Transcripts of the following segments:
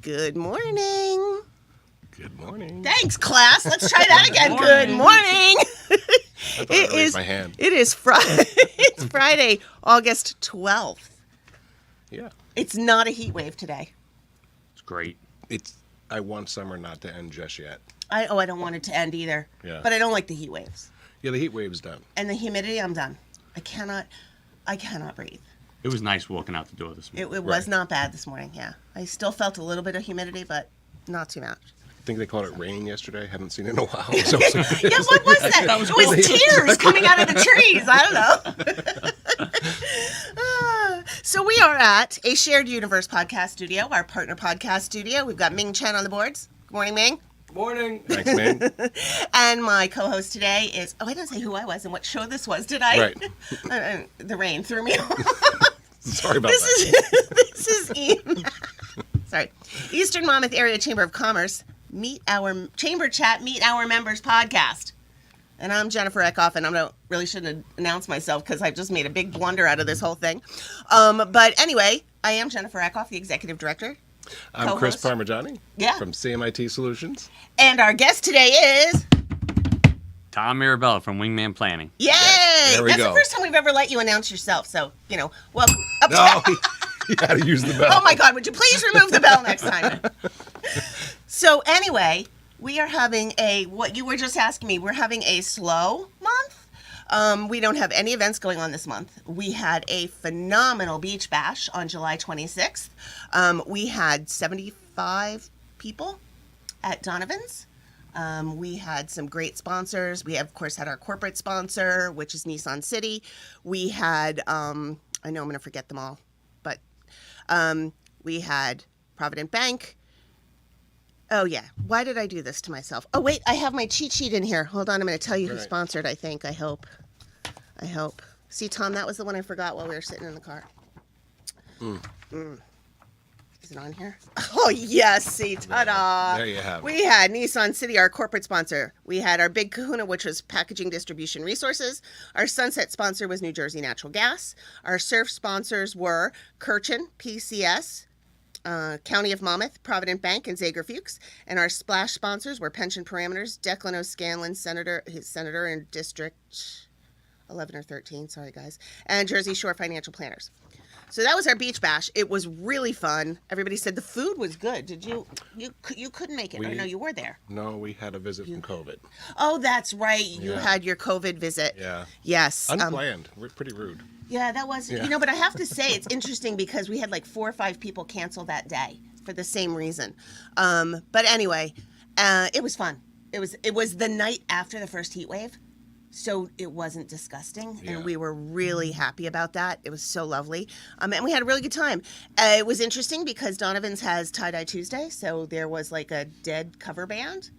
Good morning. Good morning. Thanks, class. Let's try that again. Good morning. I raised my hand. It is Friday. It's Friday, August 12th. Yeah. It's not a heat wave today. It's great. I want summer not to end just yet. I don't want it to end either. Yeah. But I don't like the heat waves. Yeah, the heat wave's done. And the humidity, I'm done. I cannot breathe. It was nice walking out the door this morning. It was not bad this morning, yeah. I still felt a little bit of humidity, but not too much. I think they called it rain yesterday. Haven't seen it in a while. So Yeah, what was that? It was tears coming out of the trees. I don't know. So we are at a Shared Universe podcast studio, our partner podcast studio. We've got Ming Chen on the boards. Good morning, Ming. Morning. Thanks, man. And my co-host today is, I didn't say who I was and what show this was, did I? Right. The rain threw me off. Sorry about that. This is sorry. Eastern Monmouth Area Chamber of Commerce. Meet our ChamberChat, Meet Our Members podcast. And I'm Jennifer Eckhoff, and I really shouldn't announce myself because I've just made a big blunder out of this whole thing. But anyway, I am Jennifer Eckhoff, the executive director. I'm Co-host. Chris Parmigiani from CMIT Solutions. And our guest today is... Tom Mirabella from Wingman Planning. Yay! Yes, there we That's go. the first time we've ever let you announce yourself, so, welcome. No, you had to use the bell. Oh my God, would you please remove the bell next time? So anyway, we are having what you were just asking me, we're having a slow month. We don't have any events going on this month. We had a phenomenal beach bash on July 26th. We had 75 people at Donovan's. We had some great sponsors. We, of course, had our corporate sponsor, which is Nissan City. We had, I know I'm going to forget them all, but we had Provident Bank. Oh, yeah. Why did I do this to myself? Oh, wait, I have my cheat sheet in here. Hold on, I'm going to tell you who sponsored, I think. I hope. See, Tom, that was the one I forgot while we were sitting in the car. Is it on here? Oh, yes. See, ta-da. There you have it. We had Nissan City, our corporate sponsor. We had our big kahuna, which was Packaging Distribution Resources. Our sunset sponsor was New Jersey Natural Gas. Our surf sponsors were Kirchen, PCS, County of Monmouth, Provident Bank, and Zager Fuchs. And our splash sponsors were Pension Parameters, Declan O'Scanlan, Senator in District 11 or 13, sorry guys, and Jersey Shore Financial Planners. So that was our beach bash. It was really fun. Everybody said the food was good. Did you couldn't make it? Or no, you were there. No, we had a visit from COVID. Oh, that's right. You had your COVID visit. Yeah. Yes. Unplanned. Pretty rude. Yeah, that was, but I have to say it's interesting because we had like 4 or 5 people cancel that day for the same reason. But anyway, it was fun. It was the night after the first heat wave. So it wasn't disgusting, and we were really happy about that. It was so lovely, and we had a really good time. It was interesting because Donovan's has Tie-Dye Tuesday, so there was like a Dead cover band.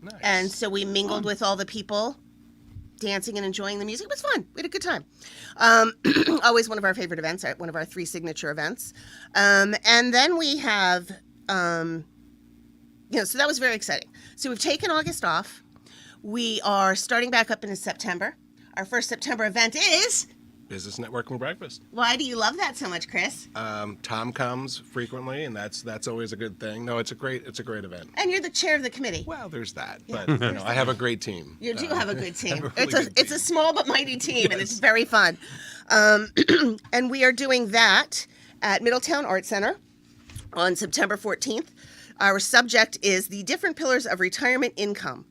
Nice. And so we mingled with all the people, dancing and enjoying the music. It was fun. We had a good time. Always one of our favorite events, one of our 3 signature events. And then we have, so that was very exciting. So we've taken August off. We are starting back up in September. Our first September event is... Business Networking Breakfast. Why do you love that so much, Chris? Tom comes frequently, and that's always a good thing. No, it's a great event. And you're the chair of the committee. Well, there's that, but I have a great team. You do have a good team. It's a small but mighty team, and it's very fun. And we are doing that at Middletown Art Center on September 14th. Our subject is the different pillars of retirement income.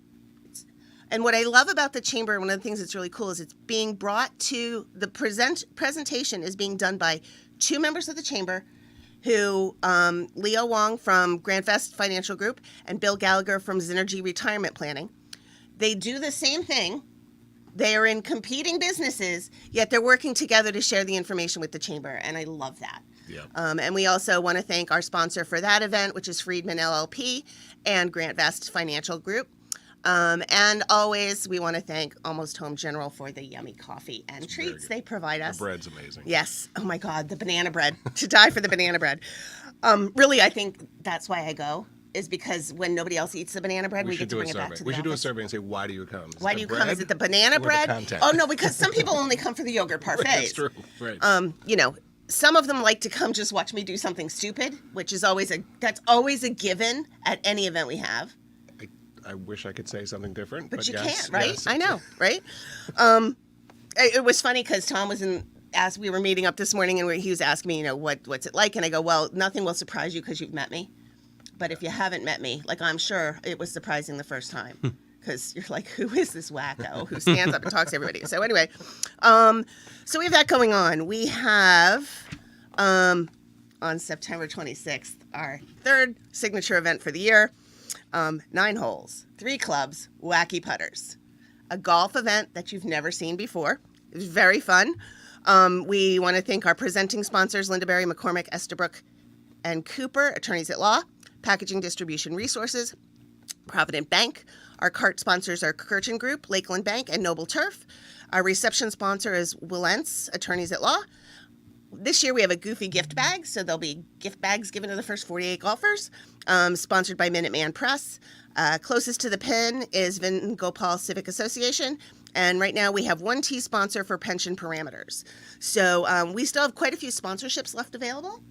And what I love about the chamber, one of the things that's really cool, is it's being brought to the presentation is being done by 2 members of the chamber, who Leo Wong from Grant Vest Financial Group and Bill Gallagher from Synergy Retirement Planning. They do the same thing. They are in competing businesses, yet they're working together to share the information with the chamber, and I love that. Yeah. And we also want to thank our sponsor for that event, which is Friedman LLP and Grant Vest Financial Group. And always, we want to thank Almost Home General for the yummy coffee and treats they provide us. The bread's amazing. Yes. Oh, my God, the banana bread. To die for the banana bread. Really, I think that's why I go, is because when nobody else eats the banana bread, we get to bring it back to the We should do a office. survey and say, why do you come? Why do you come? Is it the banana bread? The content? Oh, no, because some people only come for the yogurt parfait. That's true. Right. Some of them like to come just watch me do something stupid, which is always a given at any event we have. I wish I could say something different, But you yes, can't, right? yes. I know, right? It was funny because Tom was we were meeting up this morning, and he was asking me, what's it like? And I go, well, nothing will surprise you because you've met me. But if you haven't met me, like, I'm sure it was surprising the first time. Because you're like, who is this wacko who stands up and talks to everybody? So anyway, so we have that going on. We have, on September 26th, our third signature event for the year. 9 holes, 3 clubs, wacky putters. A golf event that you've never seen before. It was very fun. We want to thank our presenting sponsors, Linda Berry, McCormick, Estabrook, and Cooper, attorneys at law, Packaging Distribution Resources, Provident Bank. Our cart sponsors are Kirchen Group, Lakeland Bank, and Noble Turf. Our reception sponsor is Willents, attorneys at law. This year we have a goofy gift bag, so there'll be gift bags given to the first 48 golfers, sponsored by Minuteman Press. Closest to the pin is Vin Gopal Civic Association, and right now we have one T sponsor for pension parameters. So we still have quite a few sponsorships left available.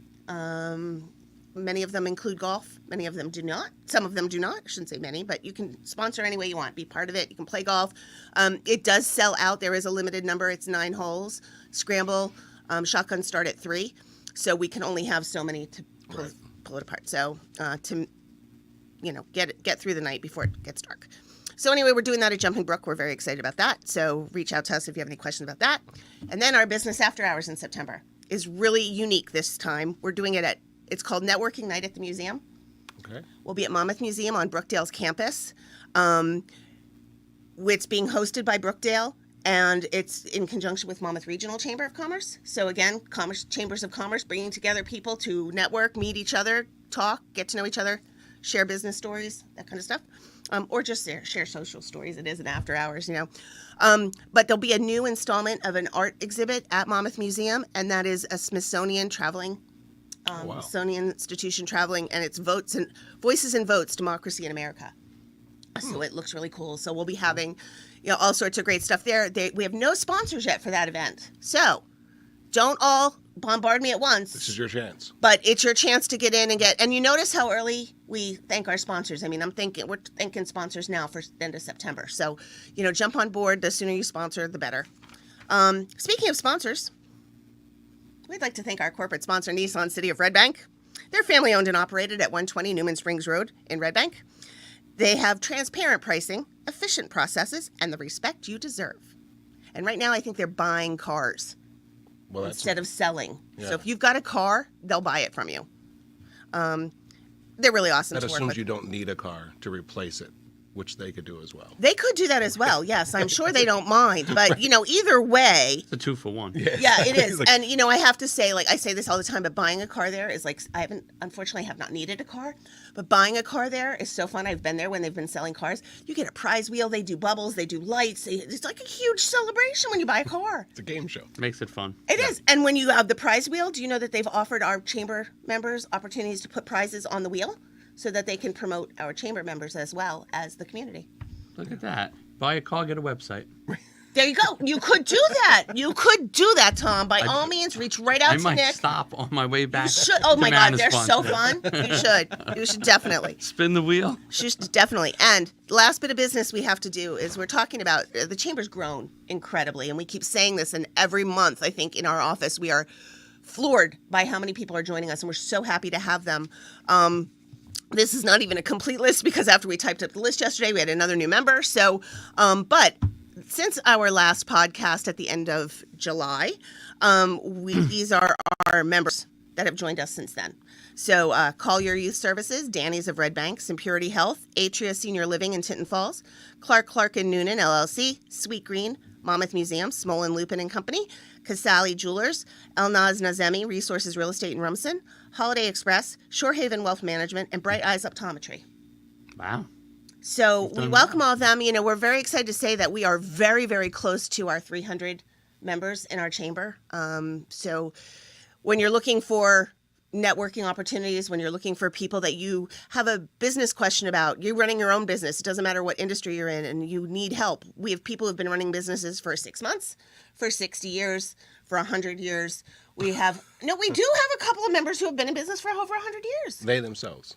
Many of them include golf. Many of them do not. Some of them do not. I shouldn't say many, but you can sponsor any way you want. Be part of it. You can play golf. It does sell out. There is a limited number. It's 9 holes. Scramble. Shotguns start at 3. So we can only have so many to pull it apart. So to get through the night before it gets dark. So anyway, we're doing that at Jumping Brook. We're very excited about that. So reach out to us if you have any questions about that. And then our business after hours in September is really unique this time. We're doing it it's called Networking Night at the Museum. Okay. We'll be at Monmouth Museum on Brookdale's campus. It's being hosted by Brookdale, and it's in conjunction with Monmouth Regional Chamber of Commerce. So again, chambers of commerce bringing together people to network, meet each other, talk, get to know each other, share business stories, that kind of stuff. Or just share social stories. It is an after hours, But there'll be a new installment of an art exhibit at Monmouth Museum, and that is a Smithsonian traveling. Wow. Smithsonian Institution traveling, and it's Voices and Votes, Democracy in America. So it looks really cool. So we'll be having, all sorts of great stuff there. We have no sponsors yet for that event. So don't all bombard me at once. This is your chance. But it's your chance to get in and you notice how early we thank our sponsors. I mean, we're thanking sponsors now for the end of September. So, jump on board. The sooner you sponsor, the better. Speaking of sponsors, we'd like to thank our corporate sponsor, Nissan City of Red Bank. They're family owned and operated at 120 Newman Springs Road in Red Bank. They have transparent pricing, efficient processes, and the respect you deserve. And right now, I think they're buying cars instead of selling. Yeah. So if you've got a car, they'll buy it from you. They're really awesome That to work assumes with. you don't need a car to replace it, which they could do as well. They could do that as well. Yes, I'm sure they don't mind. But, either way. It's a 2 for 1. Yeah, it is. And, I have to say, I say this all the time, but buying a car there is unfortunately have not needed a car. But buying a car there is so fun. I've been there when they've been selling cars. You get a prize wheel. They do bubbles. They do lights. It's like a huge celebration when you buy a car. It's a game show. Makes it fun. It is. And when you have the prize wheel, do you know that they've offered our chamber members opportunities to put prizes on the wheel so that they can promote our chamber members as well as the community? Look at that. Buy a car, get a website. There you go. You could do that. You could do that, Tom. By all means, reach right out I to might Nick. stop on my way back. You should. Oh my God, Bananas they're fun. so fun. You should. You should definitely. Spin the wheel. You should definitely. And last bit of business we have to do is we're talking about the chamber's grown incredibly, and we keep saying this. And every month, I think in our office, we are floored by how many people are joining us, and we're so happy to have them. This is not even a complete list because after we typed up the list yesterday, we had another new member. So, but since our last podcast at the end of July, these are our members that have joined us since then. So, Collier Youth Services, Danny's of Red Bank, Impurity Health, Atria Senior Living in Tinton Falls, Clark and Noonan LLC, Sweet Green, Monmouth Museum, Smolin Lupin and Company, Casali Jewelers, Elnaz Nazemi Resources Real Estate in Rumson, Holiday Express, Shorehaven Wealth Management, and Bright Eyes Optometry. Wow. So we welcome all of them. We're very excited to say that we are very, very close to our 300 members in our chamber. So when you're looking for networking opportunities, when you're looking for people that you have a business question about. You're running your own business. It doesn't matter what industry you're in, and you need help. We have people who've been running businesses for 6 months, for 60 years, for 100 years. We do have a couple of members who have been in business for over 100 years. They themselves.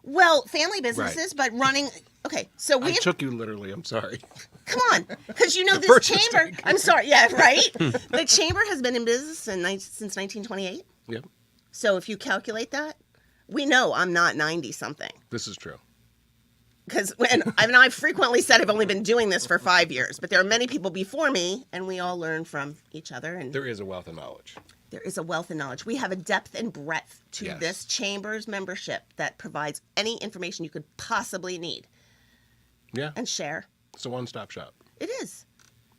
Well, family businesses, but running. Okay, so we I have, took you literally. I'm sorry. come on, because you know this first chamber. mistake. I'm sorry. Yeah, right. The chamber has been in business since 1928. Yep. So if you calculate that, we know I'm not 90 something. This is true. Because I've frequently said I've only been doing this for 5 years, but there are many people before me, and we all learn from each other. And There is a wealth of knowledge. there is a wealth of knowledge. We have a depth and breadth to Yes. this chamber's membership that provides any information you could possibly need Yeah. and share. It's a one-stop shop. It is.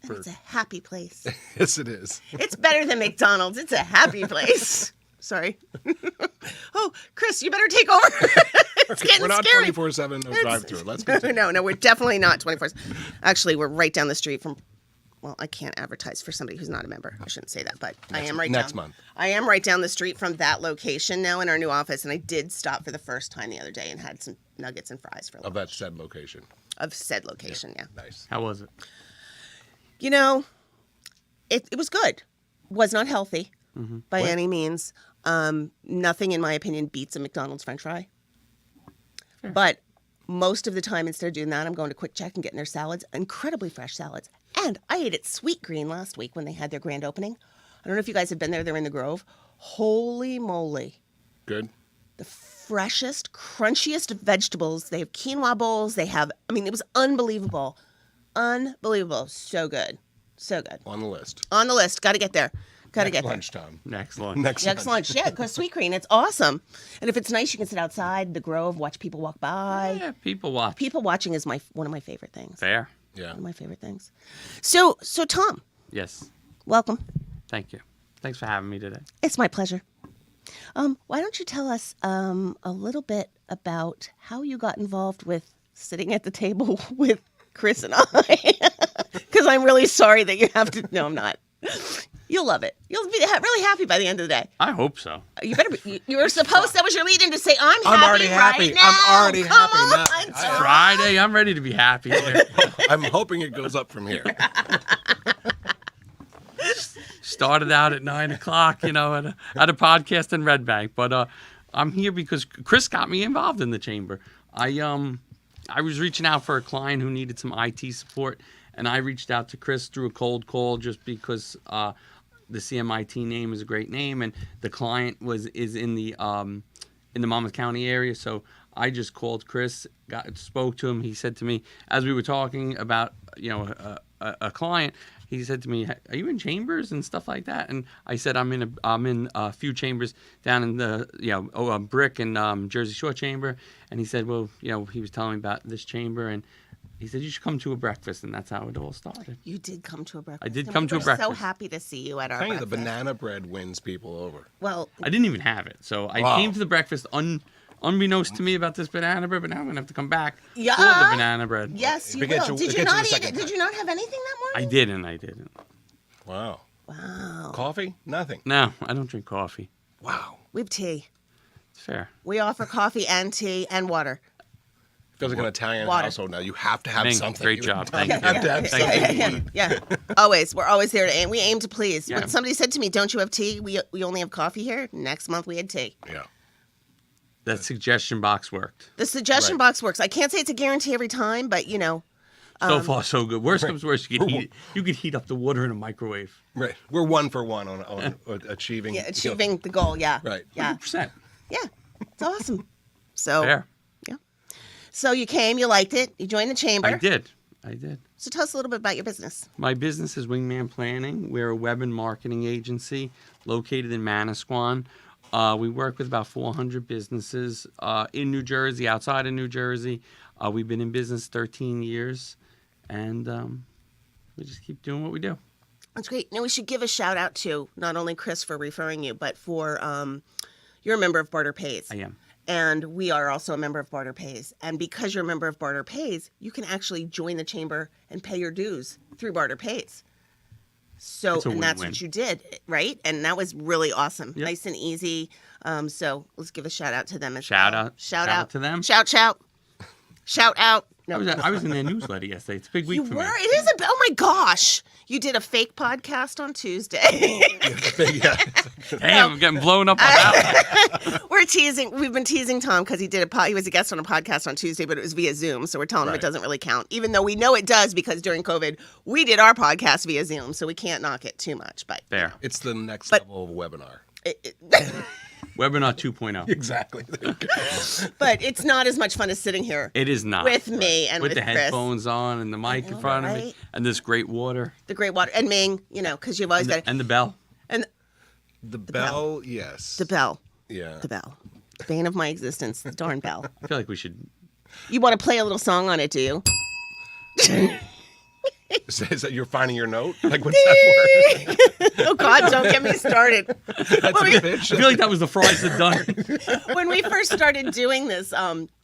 And For- it's a happy place. Yes, it is. It's better than McDonald's. It's a happy place. Sorry. Oh, Chris, you better take over. It's getting We're not scary. 24/7 no drive-through. Let's continue. No, we're definitely not 24. Actually, we're right down the street from. Well, I can't advertise for somebody who's not a member. I shouldn't say that, but I am right next down. month. I am right down the street from that location now in our new office, and I did stop for the first time the other day and had some nuggets and fries for Of lunch that said location. of said location. Yeah. Nice. How was it? You know, it was good. Was not healthy by any means. Nothing, in my opinion, beats a McDonald's French fry. Fair. But most of the time, instead of doing that, I'm going to Quick Check and getting their salads, incredibly fresh salads. And I ate at Sweet Green last week when they had their grand opening. I don't know if you guys have been there. They're in the Grove. Holy moly. Good. The freshest, crunchiest vegetables. They have quinoa bowls. It was unbelievable. Unbelievable. So good. So good. On the list. On the list. Got to get there. Got to Next get there. lunchtime. Next lunch. Next Next lunch. Yeah, go Sweet Green. It's awesome. And if it's nice, you can sit outside the Grove, watch people walk by. Yeah, people watch. People watching is one of my favorite things. Fair. Yeah. One of my favorite things. So Tom, Yes. welcome. Thank you. Thanks for having me today. It's my pleasure. Why don't you tell us a little bit about how you got involved with sitting at the table with Chris and I? Because I'm really sorry that you have to. No, I'm not. You'll love it. You'll be really happy by the end of the day. I hope so. You better be. You were supposed. That was your lead in to say, "I'm happy." I'm already happy. Right now. I'm already Come happy on, now. Tom. Friday, I'm ready to be happy. I'm hoping it goes up from here. Started out at 9 o'clock, at a podcast in Red Bank, but I'm here because Chris got me involved in the chamber. I was reaching out for a client who needed some IT support, and I reached out to Chris through a cold call just because the CMIT name is a great name, and the client is in the Monmouth County area, so I just called Chris, spoke to him. He said to me, as we were talking about a client, he said to me, "Are you in chambers and stuff like that?" And I said, "I'm in a few chambers down in the Brick and Jersey Shore chamber." And he said, "Well, he was telling me about this chamber, and he said you should come to a breakfast," and that's how it all started. You did come to a breakfast. I did and come we to a were So breakfast. happy to see you at our Tell you, the breakfast. banana bread wins people over. Well, I didn't even have it, so I Wow. came to the breakfast unbeknownst to me about this banana bread. But now I'm gonna have to come back Yeah. for the banana bread. yes, you It gets will. you- Did it you gets you not the eat second it? Did time. you not have anything that I morning? didn't. I didn't. Wow. Wow. Coffee? Nothing. No, I don't drink coffee. Wow. We have tea. It's fair. We offer coffee and tea and water. Feels like an Italian Water. household now. You have to have Ming, something. great You job. have Thank to you. have Thank something. you. Yeah. Always. We're always there to aim. We aim to please. Yeah. When somebody said to me, "Don't you have tea?" We only have coffee here. Next month we had tea. Yeah. That suggestion box worked. The suggestion Right. box works. I can't say it's a guarantee every time, but So far, so good. Worst comes worst, you could heat up the water in a microwave. Right. We're 1 for 1 on achieving. yeah, achieving the goal. Yeah. Right. Yeah. 100%. Yeah. It's awesome. So Fair. So you came, you liked it, you joined the chamber. I did. So tell us a little bit about your business. My business is Wingman Planning. We're a web and marketing agency located in Manasquan. We work with about 400 businesses in New Jersey, outside of New Jersey. We've been in business 13 years, and we just keep doing what we do. That's great. Now we should give a shout out to not only Chris for referring you, but for you're a member of Barter Pays. I am. And we are also a member of Barter Pays. And because you're a member of Barter Pays, you can actually join the chamber and pay your dues through Barter Pays. So, It's a and that's win-win. what you did, right? And that was really awesome. Yep. Nice and easy. So let's give a shout out to them as Shout well. out. Shout Shout out out to them. Shout out. No. I was in their newsletter yesterday. It's a big week You for were? me. It is oh my gosh. You did a fake podcast on Tuesday. Yeah. Damn, I'm getting blown up on that one. We've been teasing Tom because he was a guest on a podcast on Tuesday, but it was via Zoom. So we're telling him it Right. doesn't really count, even though we know it does because during COVID, we did our podcast via Zoom. So we can't knock it too much. But There. It's the next But- level of a webinar. Webinar 2.0. Exactly. but it's not as much fun as sitting here It is not. with me and with with the Chris. headphones on and the mic in front of me right? and this great water The great water. And Ming, because you've always got it. and the bell. And The bell, yes. the bell. Yeah. The bell. Bane of my existence. The darn bell. I feel like we should. You want to play a little song on it, do you? Is that you're finding your note? Like, what's that Oh, God, don't get me started. for? That's a pitch. I feel like that was the fries that done it. When we first started doing this,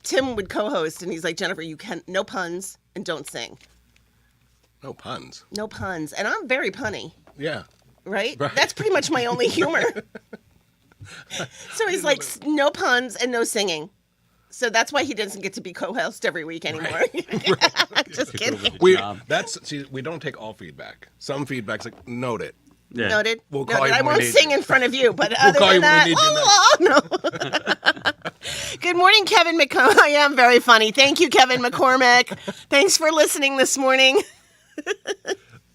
Tim would co-host, and he's like, Jennifer, no puns and don't sing. No puns. No puns. And I'm very punny, Yeah. right? Right. That's pretty much my only humor. So he's like, no puns and no singing. So that's why he doesn't get to be co-host every week anymore. Just kidding. We don't take all feedback. Some feedback's like, note it. Yeah. Noted. We'll call Noted. you I when we won't need sing you. in front of you, but other call than you when that, we need you oh, no. Good morning, Kevin McCormick. I am very funny. Thank you, Kevin McCormick. Thanks for listening this morning.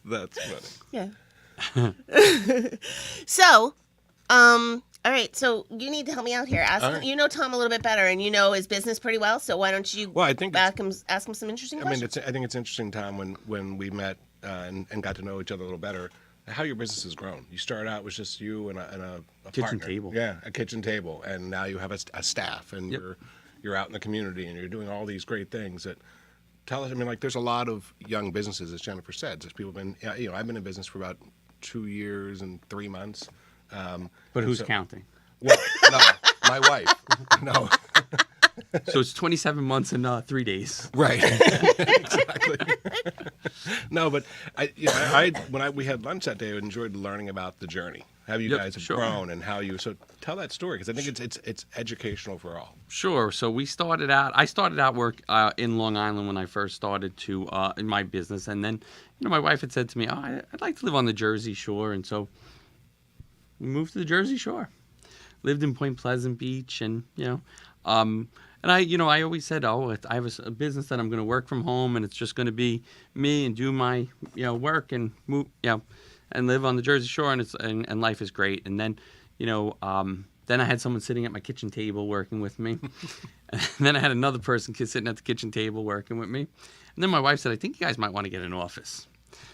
That's funny. Yeah. So, all right. So you need to help me out here. All right. You know Tom a little bit better, and you know his business pretty well. So why don't you Well, I think ask him some interesting questions? I think it's interesting, Tom, when we met and got to know each other a little better, how your business has grown. You started out with just you and a Kitchen partner. table. Yeah, a kitchen table, and now you have a staff, and Yep. you're out in the community, and you're doing all these great things that. Tell us, I mean, like, there's a lot of young businesses, as Jennifer said. There's people been, I've been in business for about 2 years and 3 months. But who's counting? Well, no, my wife. No. So it's 27 months and 3 days. Right. Exactly. No, but when we had lunch that day, I enjoyed learning about the journey, how you Yep, guys have sure. grown, and how you. So tell that story because I think it's educational for all. Sure. So I started out work in Long Island when I first started in my business. And then, my wife had said to me, I'd like to live on the Jersey Shore. And so we moved to the Jersey Shore. Lived in Point Pleasant Beach and, and I always said, I have a business that I'm going to work from home and it's just going to be me and do my, work and move, and live on the Jersey Shore and life is great. And then, then I had someone sitting at my kitchen table working with me. And then I had another person sitting at the kitchen table working with me. And then my wife said, I think you guys might want to get an office.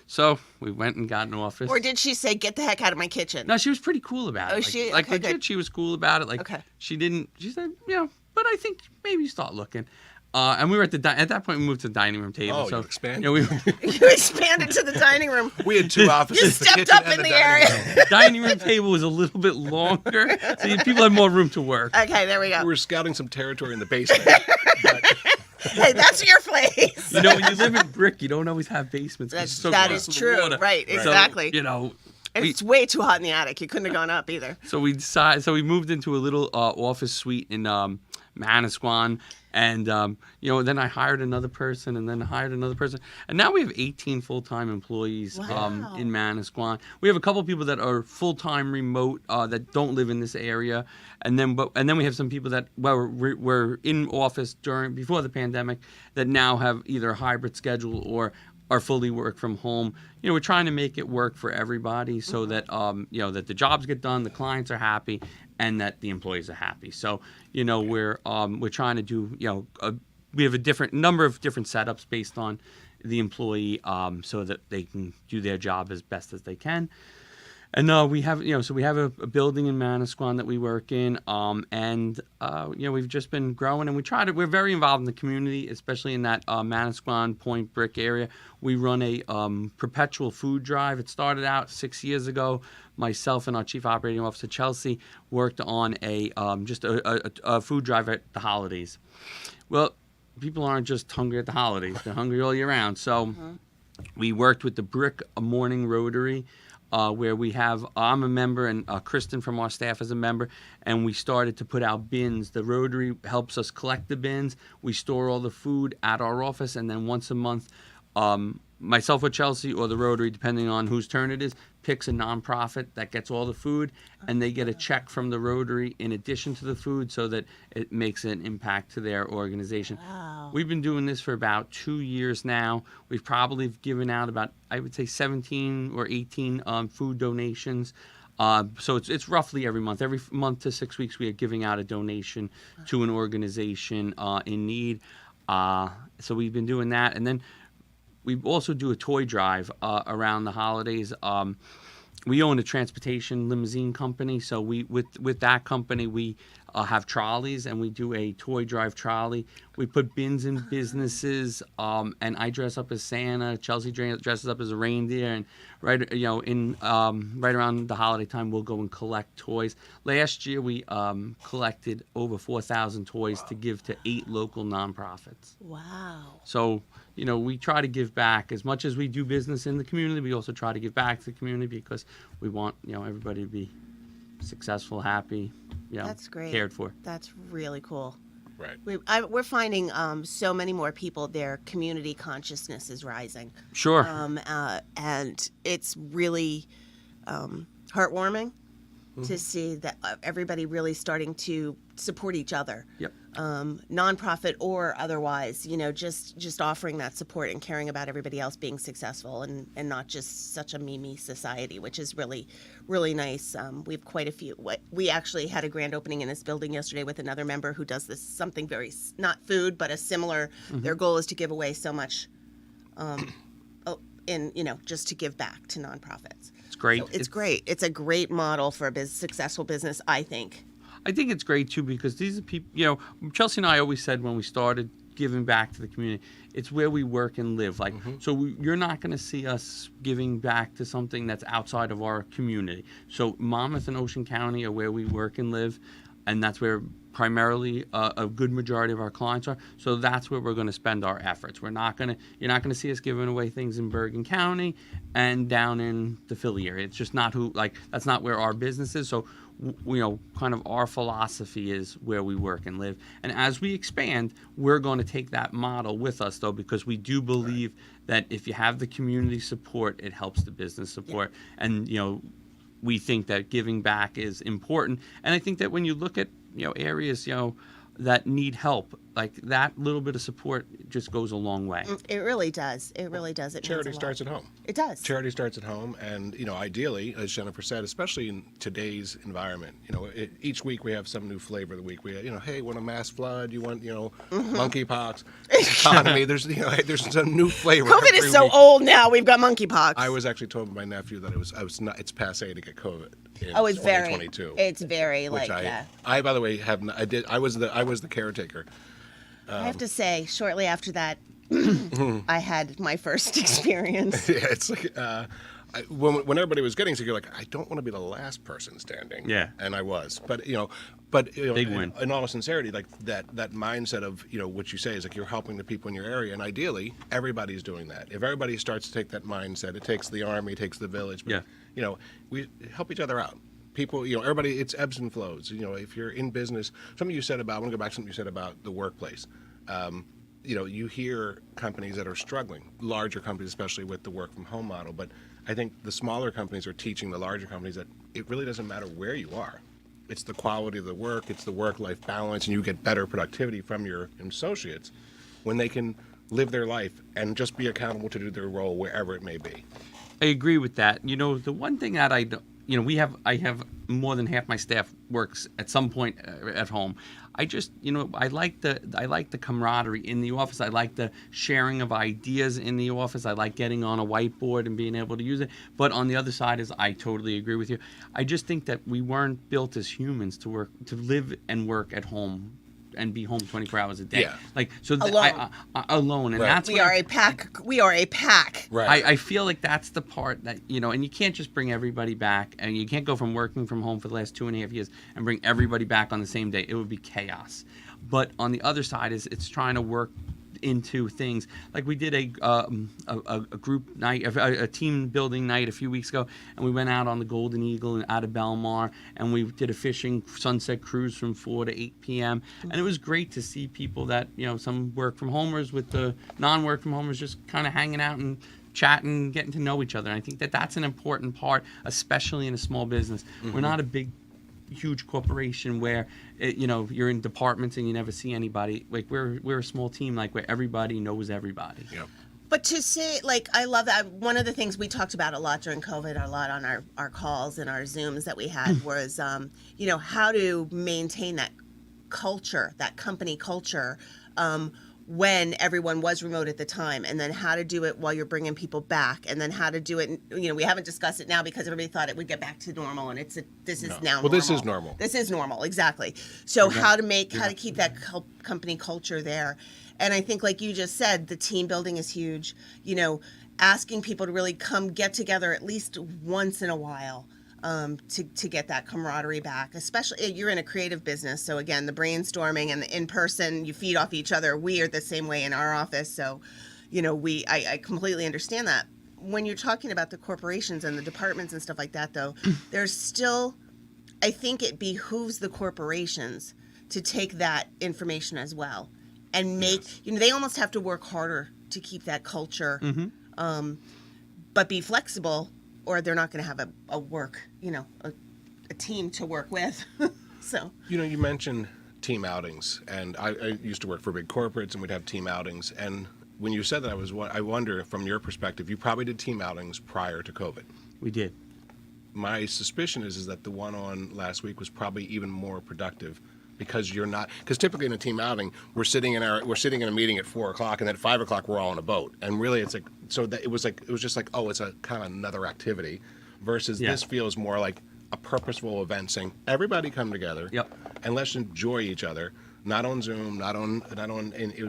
So we went and got an office. Or did she say, "Get the heck out of my kitchen"? No, she was pretty cool about it. Oh, she- like okay, legit, good. she was cool about it. Like Okay. she said, but I think maybe start looking. And we were at that point we moved to the dining room table. Oh, so you expanded? You expanded to the dining room. We had two offices. You the stepped kitchen up and in the dining area. room. dining room table was a little bit longer, so people had more room to work. Okay, there we We go. were scouting some territory in the basement. Hey, that's your place. When you live in brick, you don't always have basements. 'cause it's so That close is to the true. water. Right, So, exactly. we, It's way too hot in the attic. You couldn't have gone up either. So we moved into a little office suite in Manasquan, and then I hired another person, and then hired another person, and now we have 18 full-time employees Wow. in Manasquan. We have a couple people that are full-time remote that don't live in this area, and then we have some people that were in office before the pandemic that now have either a hybrid schedule or are fully work from home. We're trying to make it work for everybody so that that the jobs get done, the clients are happy, and that the employees are happy. So we're trying to do we have a number of different setups based on the employee so that they can do their job as best as they can. And we have a building in Manasquan that we work in, and we've just been growing, and we're very involved in the community, especially in that Manasquan, Point Brick area. We run a Perpetual food drive. It started out 6 years ago. Myself and our chief operating officer Chelsea worked on a food drive at the holidays. Well, people aren't just hungry at the holidays; they're hungry all year round. So we worked with the Brick Morning Rotary. where I'm a member and Kristen from our staff is a member, and we started to put out bins. The Rotary helps us collect the bins. We store all the food at our office, and then once a month, myself or Chelsea or the Rotary, depending on whose turn it is, picks a nonprofit that gets all the food, and they get a check from the Rotary in addition to the food so that it makes an impact to their organization. Wow. We've been doing this for about 2 years now. We've probably given out about, I would say, 17 or 18 food donations. So it's roughly every month. Every month to 6 weeks, we are giving out a donation to an organization in need. So we've been doing that. And then we also do a toy drive around the holidays. We own a transportation limousine company, so with that company we have trolleys, and we do a toy drive trolley. We put bins in businesses, and I dress up as Santa. Chelsea dresses up as a reindeer, and right around the holiday time we'll go and collect toys. Last year we collected over 4,000 toys to give to 8 local nonprofits. Wow. So, we try to give back as much as we do business in the community. We also try to give back to the community because we want, everybody to be successful, happy, That's great. cared for. That's really cool. Right. We're finding so many more people, their community consciousness is rising. Sure. And it's really heartwarming to see that everybody really starting to support each other. Yep. Nonprofit or otherwise, just offering that support and caring about everybody else being successful and not just such a me society, which is really, really nice. We have quite a few. We actually had a grand opening in this building yesterday with another member who does this something very, not food, but a similar, their goal is to give away so much just to give back to nonprofits. It's great. So it's great. It's a great model for a successful business, I think. I think it's great too because these are people, Chelsea and I always said when we started giving back to the community, it's where we work and live. You're not going to see us giving back to something that's outside of our community. So Monmouth and Ocean County are where we work and live, and that's where primarily a good majority of our clients are. So that's where we're going to spend our efforts. You're not going to see us giving away things in Bergen County and down in the Philly area. It's just not that's not where our business is. So kind of our philosophy is where we work and live. And as we expand, we're going to take that model with us, though, because we do believe that if you have the community support, it helps the business support. Yeah. And, we think that giving back is important. And I think that when you look at, areas, that need help, like that little bit of support just goes a long way. It really does. It really does. Charity starts at home. It does. Charity starts at home, and ideally, as Jennifer said, especially in today's environment, each week we have some new flavor of the week. We, hey, want a mass flood? You want, monkeypox? Economy? There's some new flavor. COVID is so old now. We've got monkeypox. I was actually told by my nephew that it's passé to get COVID. It's 2022. It's very I by the way I was the caretaker. I have to say, shortly after that, I had my first experience. Yeah, it's like when everybody was getting sick, you're like, I don't want to be the last person standing. Yeah, and I was, but big win. In all sincerity, like that mindset of what you say is like you're helping the people in your area, and ideally everybody's doing that. If everybody starts to take that mindset, it takes the army, it takes the village. But, we help each other out. People, everybody, it's ebbs and flows. If you're in business, something you said about, I want to go back to something you said about the workplace. You hear companies that are struggling, larger companies, especially with the work from home model. But I think the smaller companies are teaching the larger companies that it really doesn't matter where you are. It's the quality of the work, it's the work-life balance, and you get better productivity from your associates when they can live their life and just be accountable to do their role wherever it may be. I agree with that. The one thing that I have more than half my staff works at some point at home. I just, I like the camaraderie in the office. I like the sharing of ideas in the office. I like getting on a whiteboard and being able to use it. But on the other side I totally agree with you. I just think that we weren't built as humans to live and work at home and be home 24 hours a day. Yeah. Alone. Alone. And right. that's we are a pack. We are a pack. Right. I feel like that's the part that, and you can't just bring everybody back, and you can't go from working from home for the last 2.5 years and bring everybody back on the same day. It would be chaos. But on the other side it's trying to work into things. Like we did a group night, a team building night a few weeks ago, and we went out on the Golden Eagle and out of Belmar, and we did a fishing sunset cruise from 4 to 8 p.m. And it was great to see people that, some work from homers with the non-work from homers just kind of hanging out and chatting, getting to know each other. And I think that that's an important part, especially in a small business. We're not a big, huge corporation where you're in departments and you never see anybody. Like we're a small team, like where everybody knows everybody. Yeah. But to say, I love that. One of the things we talked about a lot during COVID, a lot on our calls and our Zooms that we had was, how to maintain that culture, that company culture, when everyone was remote at the time, and then how to do it while you're bringing people back, and then how to do it. We haven't discussed it now because everybody thought it would get back to normal, and this is now normal. Well, this is normal. This is normal, exactly. So how to keep that company culture there. And I think, like you just said, the team building is huge. Asking people to really come get together at least once in a while. To get that camaraderie back, especially you're in a creative business. So again, the brainstorming and the in-person, you feed off each other. We are the same way in our office. So, I completely understand that. When you're talking about the corporations and the departments and stuff like that, though, there's still, I think it behooves the corporations to take that information as well and make, they almost have to work harder to keep that culture, but be flexible, or they're not going to have a work, a team to work with. So. You mentioned team outings, and I used to work for big corporates, and we'd have team outings. And when you said that, I wonder, from your perspective, you probably did team outings prior to COVID. We did. My suspicion is that the one on last week was probably even more productive. Because typically in a team outing, we're sitting in a meeting at 4:00, and then at 5:00 we're all on a boat, and really it's it was just like, oh, it's a kind of another activity, versus this feels more like a purposeful event, saying everybody come together, and let's enjoy each other, not on Zoom, not on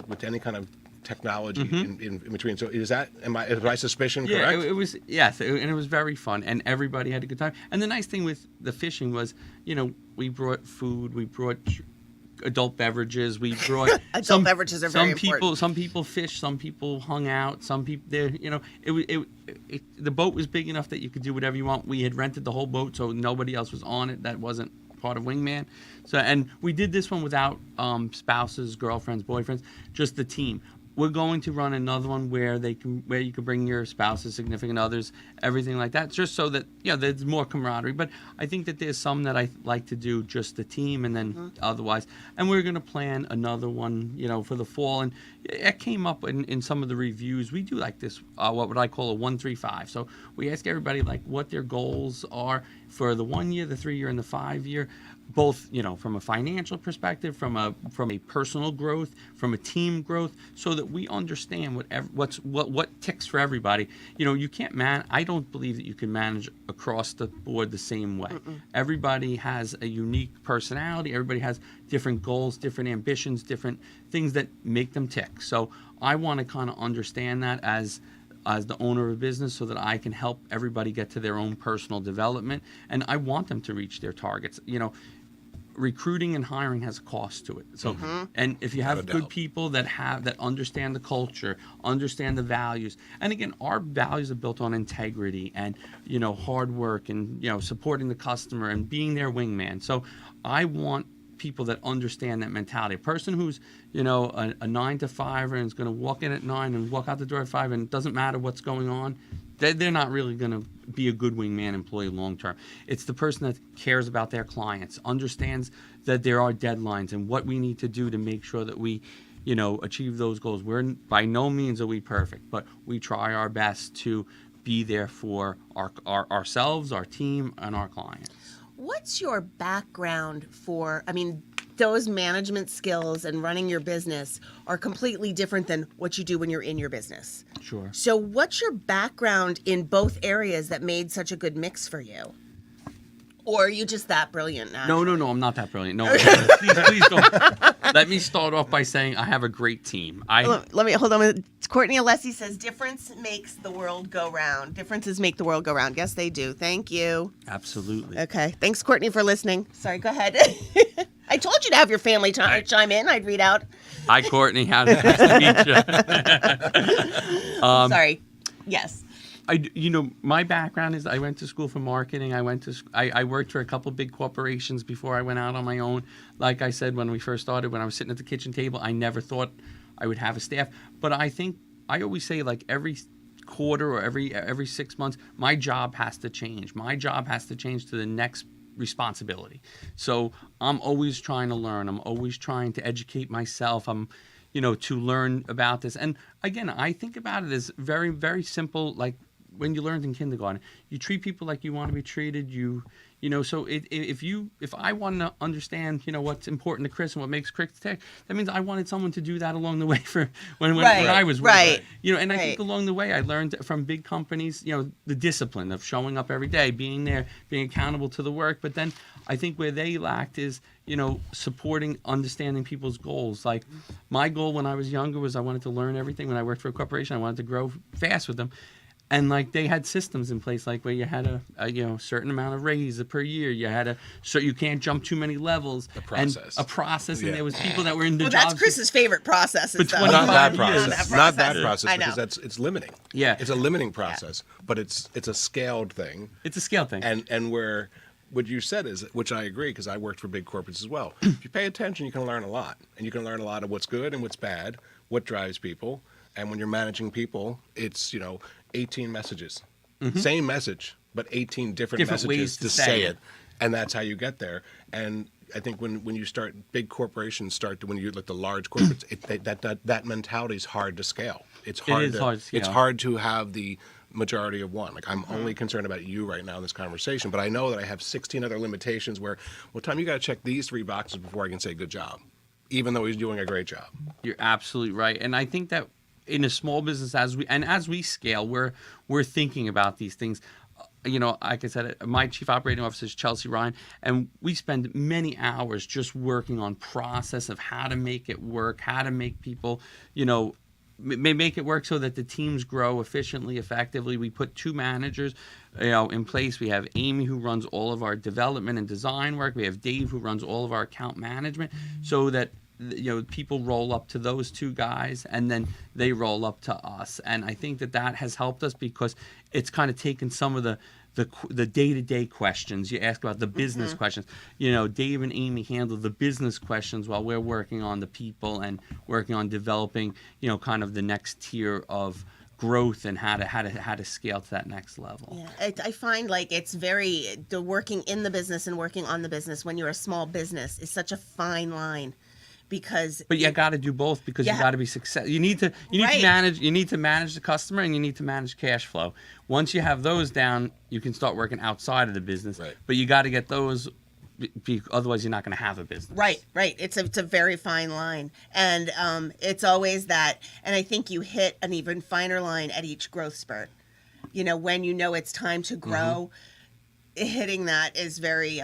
with any kind of technology in between. So is my suspicion correct? It was, yes, and it was very fun, and everybody had a good time. And the nice thing with the fishing was, we brought food, we brought adult beverages, we brought beverages are very important. Some people fished, some people hung out, some people the boat was big enough that you could do whatever you want. We had rented the whole boat, so nobody else was on it that wasn't part of Wingman. So, and we did this one without spouses, girlfriends, boyfriends, just the team. We're going to run another one where you can bring your spouses, significant others, everything like that, just so that there's more camaraderie. But I think that there's some that I like to do just the team, and then otherwise. And we're going to plan another one, for the fall. And it came up in some of the reviews. We do like this, what would I call a 1-3-5. So we ask everybody what their goals are for the 1 year, the 3 year, and the 5 year. Both, from a financial perspective, from a personal growth, from a team growth, so that we understand what ticks for everybody. You can't I don't believe that you can manage across the board the same way. Everybody has a unique personality. Everybody has different goals, different ambitions, different things that make them tick. So I want to kind of understand that as the owner of a business, so that I can help everybody get to their own personal development, and I want them to reach their targets. Recruiting and hiring has a cost to it. So, and if you have good people that understand the culture, understand the values, and again, our values are built on integrity and hard work and supporting the customer and being their wingman. So, I want people that understand that mentality. A person who's a 9 to 5 and is going to walk in at 9 and walk out the door at 5, and it doesn't matter what's going on, they're not really going to be a good wingman employee long term. It's the person that cares about their clients, understands that there are deadlines and what we need to do to make sure that we achieve those goals. By no means are we perfect, but we try our best to be there for ourselves, our team, and our clients. What's your background for, those management skills and running your business are completely different than what you do when you're in your business. Sure. So what's your background in both areas that made such a good mix for you? Or are you just that brilliant now? No, I'm not that brilliant. No, please don't. Let me start off by saying I have a great team. Let me hold on. Courtney Alessi says, difference makes the world go round. Differences make the world go round. Yes, they do. Thank you. Absolutely. Okay. Thanks, Courtney, for listening. Sorry, go ahead. I told you to have your family chime in. I'd read out. Hi, Courtney. Nice to meet you. Sorry. Yes. My background is I went to school for marketing. I worked for a couple big corporations before I went out on my own. Like I said, when we first started, when I was sitting at the kitchen table, I never thought I would have a staff. But I think I always say, like, every quarter or every 6 months, my job has to change. My job has to change to the next responsibility. So I'm always trying to learn. I'm always trying to educate myself. I'm to learn about this. And again, I think about it as very, very simple. Like when you learned in kindergarten, you treat people like you want to be treated. So if I want to understand, what's important to Chris and what makes Chris tick, that means I wanted someone to do that along the way for when I was with right. And I think along the way I learned from big companies, the discipline of showing up every day, being there, being accountable to the work. But then I think where they lacked is, supporting, understanding people's goals. Like my goal when I was younger was I wanted to learn everything. When I worked for a corporation, I wanted to grow fast with them. And like they had systems in place, like where you had a certain amount of raise per year. You had so you can't jump too many levels. A process. And there was people that were in the well, jobs. that's Chris's favorite process. For 25 Not that years. process. Not that process because it's limiting. Yeah. It's a limiting process, but it's a scaled thing. It's a scale thing. And where what you said is, which I agree, because I worked for big corporates as well. If you pay attention, you can learn a lot, and you can learn a lot of what's good and what's bad, what drives people, and when you're managing people, it's 18 messages. Same message, but 18 different messages ways to say it. And that's how you get there. And I think when you start, big corporations when you like the large corporates, that mentality is hard to scale. It's hard to scale. It's hard to have the majority of one. Like I'm only concerned about you right now in this conversation, but I know that I have 16 other limitations where, well, Tom, you got to check these 3 boxes before I can say good job, even though he's doing a great job. You're absolutely right. And I think that in a small business, as we scale, we're thinking about these things. Like I said, my chief operating officer is Chelsea Ryan, and we spend many hours just working on process of how to make it work, how to make people, make it work so that the teams grow efficiently, effectively. We put 2 managers, in place. We have Amy, who runs all of our development and design work. We have Dave, who runs all of our account management, so that people roll up to those 2 guys and then they roll up to us. And I think that has helped us because it's kind of taken some of the day-to-day questions. You ask about the business questions. Dave and Amy handle the business questions while we're working on the people and working on developing, kind of the next tier of growth and how to scale to that next level. Yeah, I find like it's the working in the business and working on the business when you're a small business is such a fine line. But you got to do both because you got to be successful. You need to manage the customer and you need to manage cash flow. Once you have those down, you can start working outside of the business. Right. But you got to get those, otherwise you're not going to have a business. Right. It's a very fine line, and it's always that. And I think you hit an even finer line at each growth spurt. When it's time to grow, hitting that is very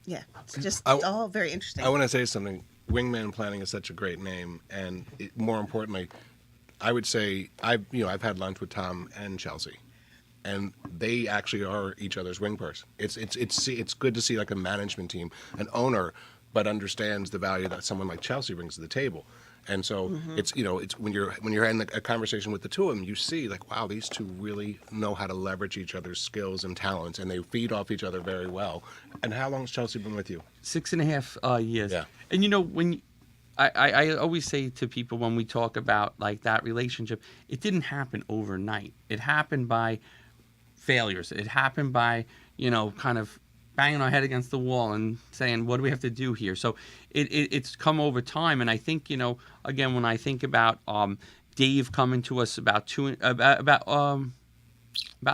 it's just all very interesting. I want to say something. Wingman Planning is such a great name, and more importantly, I would say I've had lunch with Tom and Chelsea, and they actually are each other's wing person. It's good to see like a management team, an owner, but understands the value that someone like Chelsea brings to the table. And so it's when you're in a conversation with the 2 of them, you see like, wow, these 2 really know how to leverage each other's skills and talents, and they feed off each other very well. And how long has Chelsea been with you? 6.5 years. Yeah. And when I always say to people when we talk about like that relationship, it didn't happen overnight. It happened by failures. It happened by kind of banging our head against the wall and saying, what do we have to do here? So it's come over time. And I think, again, when I think about Dave coming to us about a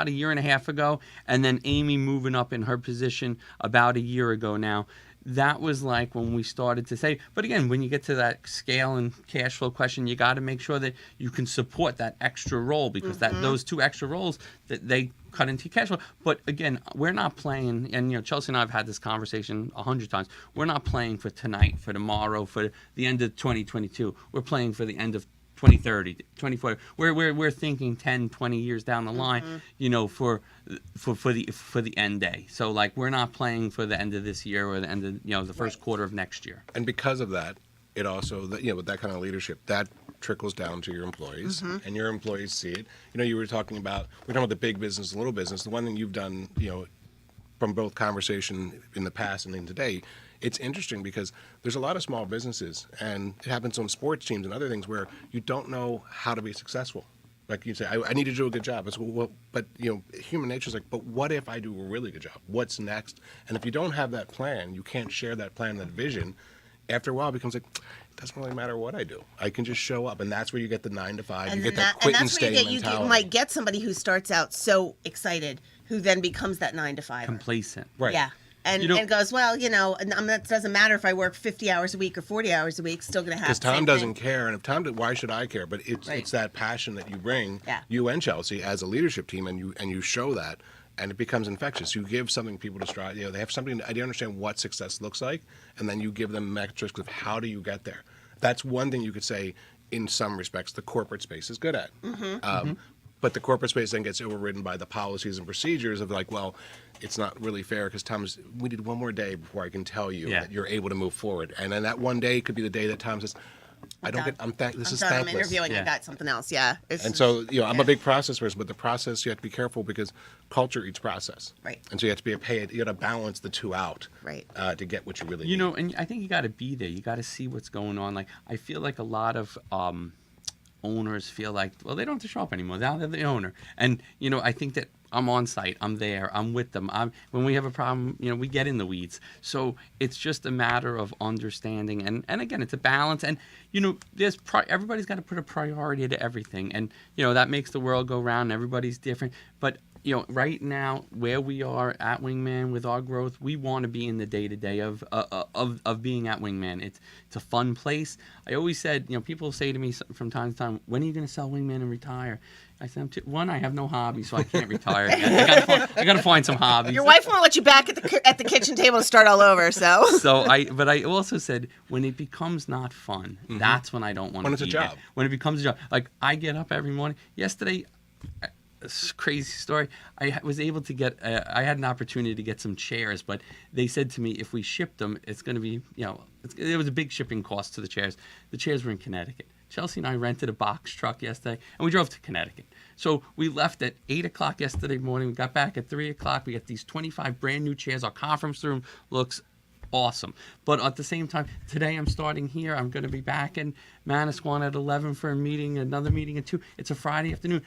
year and a half ago, and then Amy moving up in her position about a year ago now, that was like when we started to say, but again, when you get to that scale and cash flow question, you got to make sure that you can support that extra role because those 2 extra roles that they cut into cash flow. But again, we're not playing, and Chelsea and I have had this conversation 100 times. We're not playing for tonight, for tomorrow, for the end of 2022. We're playing for the end of 2030, 2040. We're thinking 10, 20 years down the line, you know, for the end day. So like we're not playing for the end of this year or the end of, you know, the first quarter of next year. And because of that, it also, you know, with that kind of leadership, that trickles down to your employees, and your employees see it. You know, we're talking about the big business, little business. The one thing you've done, you know, from both conversation in the past and in today, it's interesting because there's a lot of small businesses, and it happens on sports teams and other things where you don't know how to be successful. Like you say, I need to do a good job. It's, well, but you know, human nature is like, but what if I do a really good job? What's next? And if you don't have that plan, you can't share that plan, that vision. After a while, it becomes like, it doesn't really matter what I do. I can just show up, and that's where you get the 9 to 5. And you get that quit and stay mentality. You might get somebody who starts out so excited, who then becomes that 9 to 5. Complacent. Right. Yeah. And, You know- and goes, well, you know, that doesn't matter if I work 50 hours a week or 40 hours a week, still going to have Because the same Tom doesn't thing. care, and if Tom did, why should I care? But it's that passion that you bring, Yeah. you and Chelsea as a leadership team, and you show that, and it becomes infectious. You give something people to strive. You know, they have something. They understand what success looks like, and then you give them metrics of how do you get there. That's one thing you could say. In some respects, the corporate space is good at. But the corporate space then gets overridden by the policies and procedures of like, well, it's not really fair because we need one more day before I can tell you that you're able to move forward. And then that one day could be the day that Tom says, this is I'm thankless. interviewing. Yeah. I got something else. Yeah. And so, you know, I'm a big process person, but the process you have to be careful because culture eats process. Right. And so you have to be you got to balance the two out. Right. To get what you really You need. know, and I think you got to be there. You got to see what's going on. Like I feel like a lot of owners feel like, well, they don't have to show up anymore. Now they're the owner. And, you know, I think that I'm on site. I'm there. I'm with them. When we have a problem, you know, we get in the weeds. So it's just a matter of understanding. And again, it's a balance. And, you know, everybody's got to put a priority to everything. And, you know, that makes the world go round. Everybody's different. But, you know, right now, where we are at Wingman with our growth, we want to be in the day-to-day of being at Wingman. It's a fun place. I always said, you know, people say to me from time to time, when are you going to sell Wingman and retire? I said, I have no hobby, so I can't retire yet. I got to find some hobbies. Your wife won't let you back at the kitchen table to start all over. So. But I also said, when it becomes not fun, that's when I don't want to. When it's a job. There. When it becomes a job, like I get up every morning. Yesterday, this crazy story. I was able to get. I had an opportunity to get some chairs, but they said to me, if we shipped them, it's going to be, you know, it was a big shipping cost to the chairs. The chairs were in Connecticut. Chelsea and I rented a box truck yesterday, and we drove to Connecticut. So we left at 8 o'clock yesterday morning. We got back at 3 o'clock. We got these 25 brand new chairs. Our conference room looks awesome. But at the same time, today I'm starting here. I'm going to be back in Manasquan at 11 for a meeting, another meeting at 2. It's a Friday afternoon.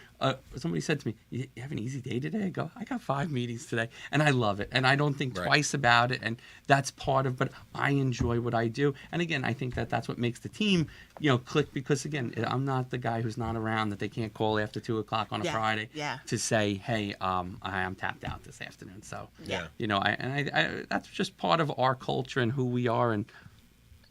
Somebody said to me, you have an easy day today? I go, I got 5 meetings today, and I love it. And I don't think twice about it, and that's part of, but I enjoy what I do. And again, I think that that's what makes the team, you know, click, because again, I'm not the guy who's not around that they can't call after 2 o'clock on a Friday to say, hey, I'm tapped out this afternoon. So, you know, I that's just part of our culture and who we are. And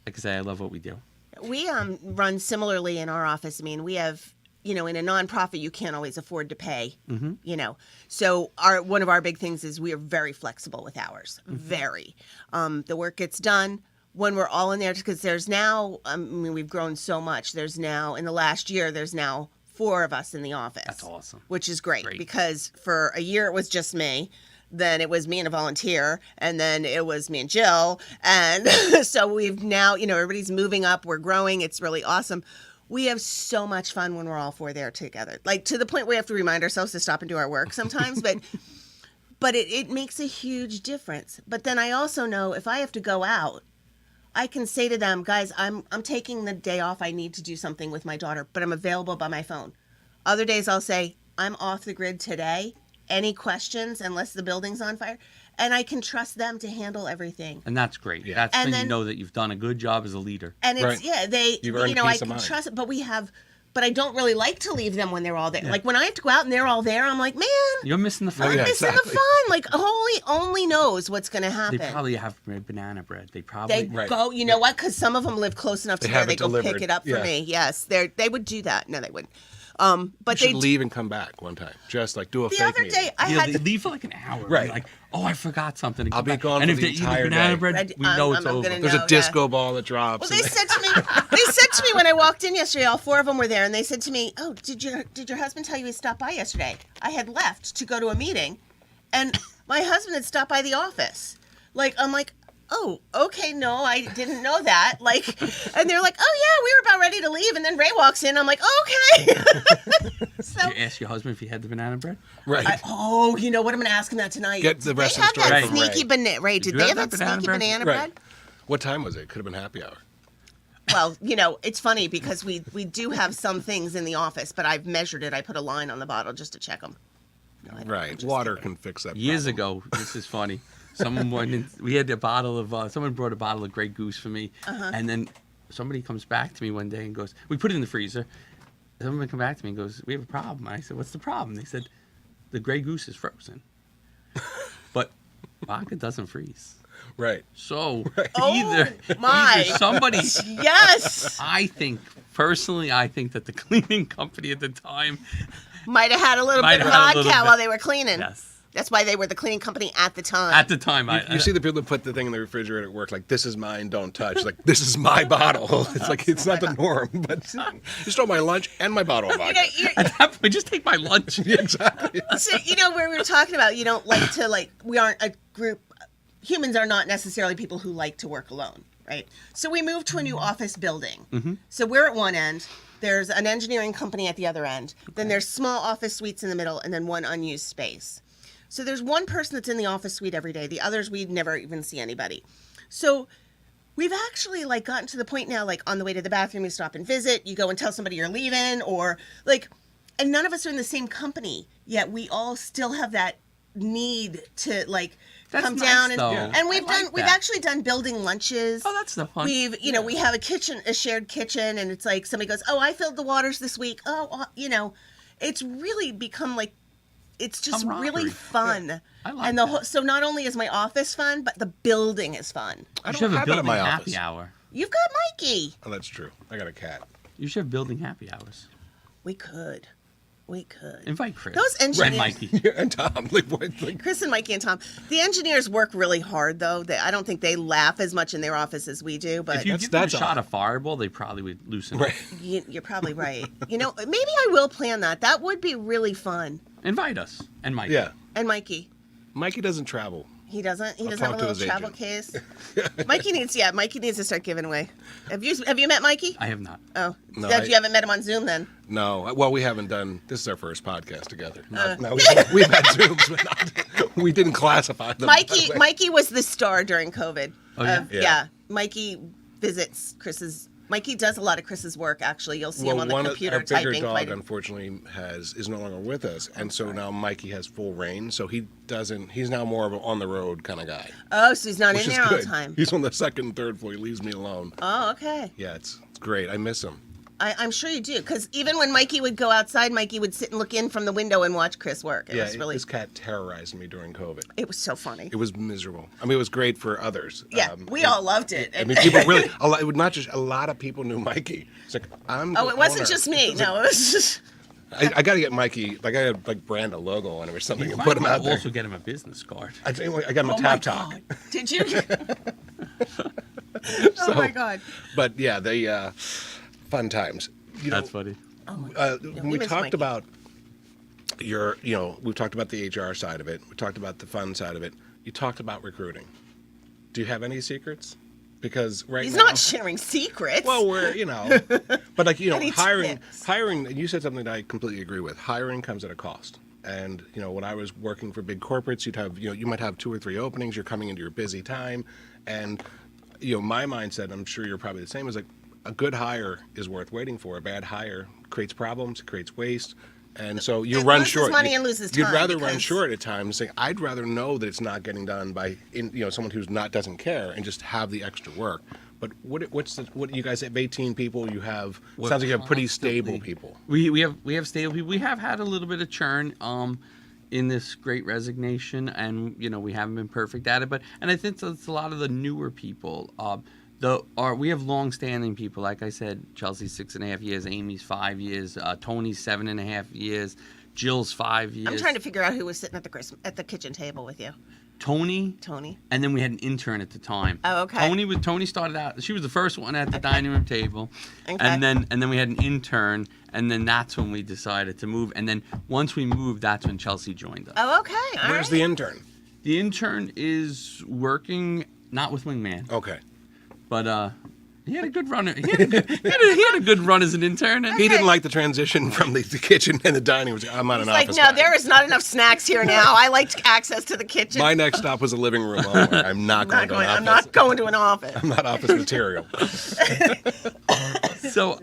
like I say, I love what we do. We run similarly in our office. I mean, we have, you know, in a nonprofit, you can't always afford to pay, you know. So one of our big things is we are very flexible with hours, very. The work gets done when we're all in there, because there's now, I mean, we've grown so much. There's now, in the last year, there's now 4 of us in the office. That's awesome. Which is great. Because for a year it was just me. Then it was me and a volunteer, and then it was me and Jill. And so we've now, you know, everybody's moving up. We're growing. It's really awesome. We have so much fun when we're all 4 there together. Like, to the point where we have to remind ourselves to stop and do our work sometimes. But it makes a huge difference. But then I also know if I have to go out, I can say to them, guys, I'm taking the day off. I need to do something with my daughter, but I'm available by my phone. Other days I'll say, I'm off the grid today. Any questions, unless the building's on fire, and I can trust them to handle everything. And that's great. That's when you know that you've done a good job as a leader. And it's You've earned you know, I peace of can mind. trust it, but I don't really like to leave them when they're all there. Like when I have to go out and they're all there, I'm like, man, You're missing the fun. I'm missing the fun. Like Holy only knows what's going to happen. They probably have banana bread. They probably go. You know what? Because some of them live close enough to where have they it go delivered. pick it up for me. Yes, they would do that. No, they wouldn't. But You they should leave and come back one time. Just like do a the fake other meeting. day I Yeah, had they leave for like an hour. Right. Be like, oh, I forgot something. And I'll come be back. gone And for if the they eat the entire banana day. bread, we know it's I'm over. gonna There's know, a disco ball that drops. Well, and they said to me when I walked in yesterday, all 4 of them were there, and they said to me, "Oh, did your husband tell you he stopped by yesterday?" I had left to go to a meeting, and my husband had stopped by the office. Like, I'm like, "Oh, okay, no, I didn't know that." Like, and they're like, "Oh yeah, we were about ready to leave," and then Ray walks in. I'm like, "Okay." So, Did you ask your husband if he had the banana bread? right. you know what? I'm gonna ask him that tonight. Get the rest they of the have story that from sneaky Ray. banana. Ray, did you they have have that that banana sneaky bread? banana Right. bread? What time was it? Could have been happy hour. Well, it's funny because we do have some things in the office, but I've measured it. I put a line on the bottle just to check them. Right. Water can fix that. Years problem. ago, this is funny. Someone went in, we had a bottle of, someone brought a bottle of Grey Goose for me. And then somebody comes back to me one day and goes, we put it in the freezer. Someone come back to me and goes, we have a problem. I said, what's the problem? They said, the Grey Goose is frozen. But vodka doesn't freeze. Right. So Oh, my. either somebody, Yes. personally, I think that the cleaning company at the time, Might have had a little Might bit of have had a little vodka bit. while they were cleaning. yes. That's why they were the cleaning company at the time. You see the people that put the thing in the refrigerator at work, like, this is mine, don't touch. Like, this is my bottle. It's like, it's not the norm, but you stole my lunch and my bottle of vodka. At that point, just take my lunch. Yeah, exactly. So, where we were talking about, you don't like to, we aren't a group, humans are not necessarily people who like to work alone, right? So we moved to a new office building. So we're at one end, there's an engineering company at the other end, then there's small office suites in the middle, and then one unused space. So there's one person that's in the office suite every day. The others, we'd never even see anybody. So we've actually gotten to the point now, on the way to the bathroom, you stop and visit, you go and tell somebody you're leaving, or and none of us are in the same company, yet we all still have that need to That's come nice, down though. and we've that. actually done building lunches. Oh, that's the fun. We've we have a shared kitchen, and it's like somebody goes, "Oh, I filled the waters this week." Oh, it's really become it's just really Camaraderie. fun. Yeah. I like and that. So not only is my office fun, but the building is fun. I You don't should have have a that at building my happy office. hour. You've got Mikey. Oh, that's true. I got a cat. You should have building happy hours. We could. Invite Chris. Those engineers. And Mikey. Yeah, and Tom. Chris and Mikey and Tom. The engineers work really hard, though. I don't think they laugh as much in their office as we do. But If you give them a shot of Fireball, they probably would loosen up. Right. you're probably right. Maybe I will plan that. That would be really fun. Invite us. And Mikey. Yeah. And Mikey. Mikey doesn't travel. He doesn't. He doesn't talk have a to little his travel agent. case. Mikey needs to start giving away. Have you met Mikey? I have not. Oh, No, you haven't met him on Zoom then? No. Well, we haven't done. This is our first podcast together. No, we've had Zooms, but we didn't classify them. Mikey was the star during COVID. Oh, yeah? Yeah. Mikey visits Chris's. Mikey does a lot of Chris's work. Actually, you'll see him on the computer our bigger typing. dog, unfortunately, is no longer with us, and so now Mikey has full reign. So he's now more of an on the road kind of guy. Oh, so he's not Which in is there all good. the time. He's on the second and third floor. He leaves me alone. Oh, okay. Yeah, it's great. I miss him. I'm sure you do, because even when Mikey would go outside, Mikey would sit and look in from the window and watch Chris work. This cat terrorized me during COVID. It was so funny. It was miserable. I mean, it was great for others. Yeah, we all loved it. I mean, people really. It would not just. A lot of people knew Mikey. It's like it wasn't just me. No, it was just. I got to get Mikey. I got to brand a logo on him or something and Might put him out there. also get him a business card. I got him a Oh tap talk. Did you? Oh my God. But yeah, they fun times. That's funny. When we miss talked Mikey. about we've talked about the HR side of it. We talked about the fun side of it. You talked about recruiting. Do you have any secrets? Because He's now, not sharing secrets. well, but Any hiring. tips? And you said something that I completely agree with. Hiring comes at a cost. And when I was working for big corporates, you'd have you might have 2 or 3 openings. You're coming into your busy time, and my mindset. I'm sure you're probably the same. Is like a good hire is worth waiting for. A bad hire creates problems, creates waste. And so you run loses short. money and loses You'd time rather run because- short at times. Saying, I'd rather know that it's not getting done by someone who's doesn't care and just have the extra work. But what you guys have 18 people? You have sounds like you have pretty stable people. We have stable people. We have had a little bit of churn in this great resignation, and we haven't been perfect at it. And I think that's a lot of the newer people. We have long-standing people. Like I said, Chelsea's 6.5 years, Amy's 5 years, Tony's 7.5 years, Jill's 5 years. I'm trying to figure out who was sitting at the kitchen table with you. Tony, and then we had an intern at the time. Oh, okay. Tony started out. She was the first one at the dining room table, Okay. and then we had an intern, and then that's when we decided to move. And then once we moved, that's when Chelsea joined us. Oh, okay. All Where's right. the intern? The intern is working not with Wingman, Okay. but he had a good run. He had a good run as an intern. And He didn't like the transition from the kitchen and the dining room. I'm not an Like, office no, guy. there is not enough snacks here now. I liked access to the kitchen. My next stop was a living room only. I'm not going to an office. I'm not going to an office. I'm not office material. So,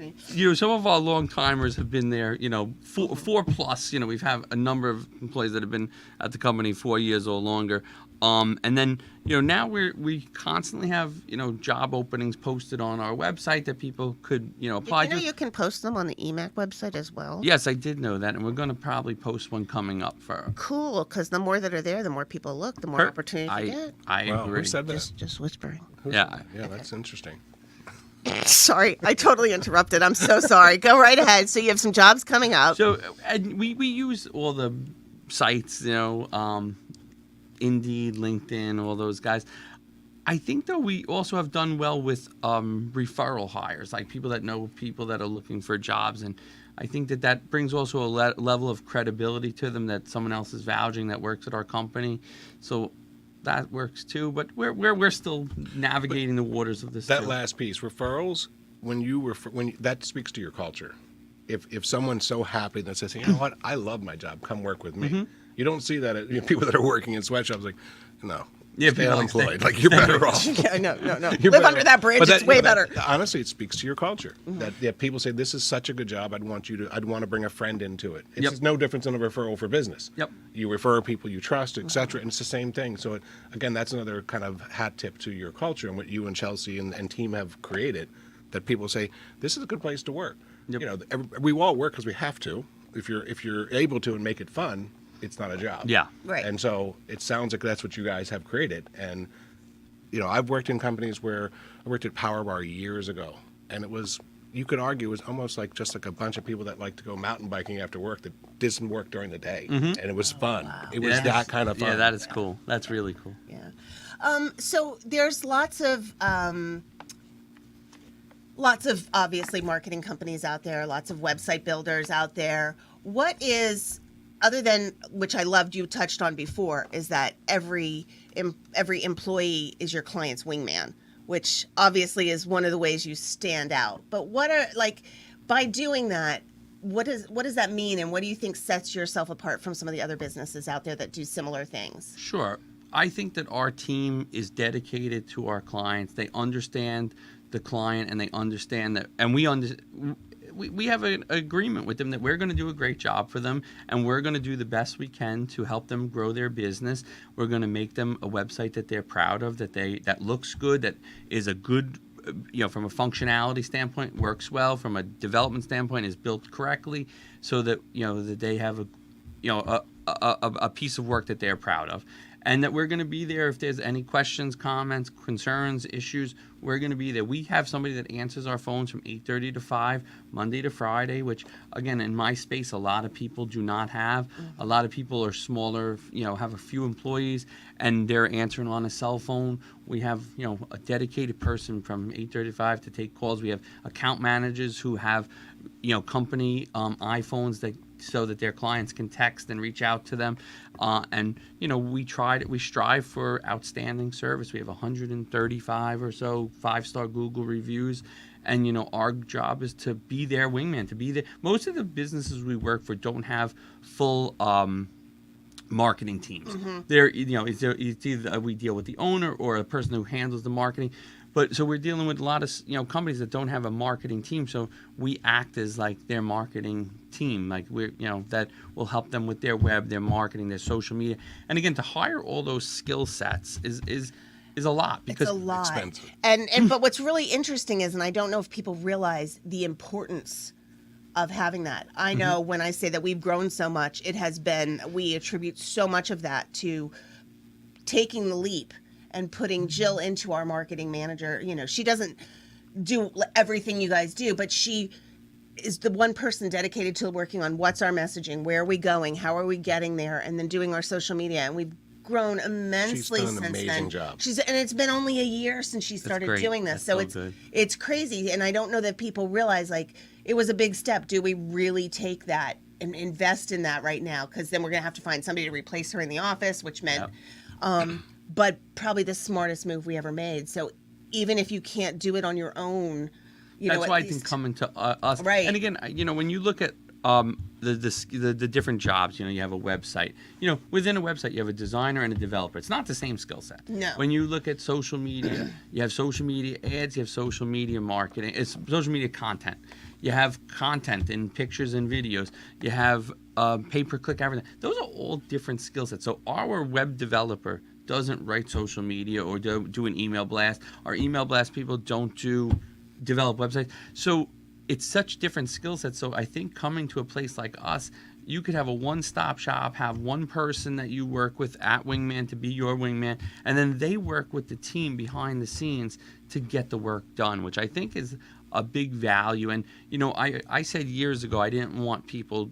some of our long timers have been there, four plus. We've had a number of employees that have been at the company 4 years or longer. And then, now we constantly have, job openings posted on our website that people could, apply Did you know to. you can post them on the EMAC website as well? Yes, I did know that, and we're going to probably post one coming up for. Cool, because the more that are there, the more people look, the more opportunity you get. I Wow, agree. who said that? Just whispering. Yeah. Yeah, that's interesting. Sorry, I totally interrupted. I'm so sorry. Go right ahead. So you have some jobs coming up. So, and we use all the sites, Indeed, LinkedIn, all those guys. I think, though, we also have done well with referral hires, like people that know people that are looking for jobs. And I think that brings also a level of credibility to them that someone else is vouching that works at our company. So that works, too. But we're still navigating the waters of this. That too. last piece, referrals, that speaks to your culture. If someone's so happy that says, you know what, I love my job, come work with me. You don't see that at people that are working in sweatshops like, no. Yeah, stay people unemployed. Like, you're better off. Yeah, no. You're Live better under off. that bridge. But It's way better. Honestly, it speaks to your culture. That people say, this is such a good job. I'd want to bring a friend into it. It's Yep. just no difference than a referral for business. Yep. You refer people you trust, etc. And it's the same thing. So, again, that's another kind of hat tip to your culture and what you and Chelsea and team have created, that people say, this is a good place to work. Yep. We all work because we have to. If you're able to and make it fun, it's not a job. Yeah. Right. And so it sounds like that's what you guys have created. And I've worked in companies where I worked at Power Bar years ago, and it was, you could argue, it was almost like just like a bunch of people that like to go mountain biking after work that didn't work during the day, and it was fun. It was that kind of fun. Yeah, that is cool. That's really cool. Yeah. So there's lots of obviously marketing companies out there, lots of website builders out there. What is, other than, which I loved you touched on before, is that every employee is your client's wingman, which obviously is one of the ways you stand out. But what are, like, by doing that, what does that mean, and what do you think sets yourself apart from some of the other businesses out there that do similar things? Sure. I think that our team is dedicated to our clients. They understand the client, and they understand that, and we have an agreement with them that we're going to do a great job for them, and we're going to do the best we can to help them grow their business. We're going to make them a website that they're proud of, that looks good, that is a good, from a functionality standpoint, works well, from a development standpoint, is built correctly, so that that they have a piece of work that they're proud of. And that we're going to be there if there's any questions, comments, concerns, issues. We're going to be there. We have somebody that answers our phones from 8:30 to 5, Monday to Friday, which, again, in my space, a lot of people do not have. A lot of people are smaller, have a few employees, and they're answering on a cell phone. We have, a dedicated person from 8:30 to 5 to take calls. We have account managers who have, company iPhones so that their clients can text and reach out to them. And we strive for outstanding service. We have 135 or so 5-star Google reviews. And, our job is to be their wingman, to be there. Most of the businesses we work for don't have full marketing teams. They're, it's either we deal with the owner or a person who handles the marketing. But so we're dealing with a lot of companies that don't have a marketing team, so we act as like their marketing team, like we're that will help them with their web, their marketing, their social media. And again, to hire all those skill sets is a lot, because it's a lot. Expensive. And but what's really interesting is, and I don't know if people realize the importance of having that. I know when I say that we've grown so much, we attribute so much of that to taking the leap and putting Jill into our marketing manager. You know, she doesn't do everything you guys do, but she is the one person dedicated to working on what's our messaging, where are we going, how are we getting there, and then doing our social media. And we've grown immensely She's done an since amazing then. job. And it's been only a year since she started great. doing this. That's So good. it's crazy, and I don't know that people realize, like, it was a big step. Do we really take that and invest in that right now? Because then we're gonna have to find somebody to replace her in the office, which meant but probably the smartest move we ever made. So even if you can't do it on your own, That's at why I least- think coming to us. Right. And again, when you look at the different jobs, you have a website. Within a website, you have a designer and a developer. It's not the same skill set. No. When you look at social media, you have social media ads, you have social media marketing, it's social media content. You have content in pictures and videos. You have pay-per-click advertising. Those are all different skill sets. So our web developer doesn't write social media or do an email blast. Our email blast people don't develop websites. So it's such different skill sets. So I think coming to a place like us, you could have a one-stop shop, have one person that you work with at Wingman to be your wingman, and then they work with the team behind the scenes to get the work done, which I think is a big value. And I said years ago I didn't want people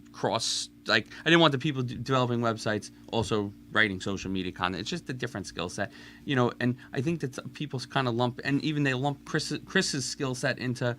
I didn't want the people developing websites also writing social media content. It's just a different skill set, and I think that people kind of lump, and even they lump Chris's skill set into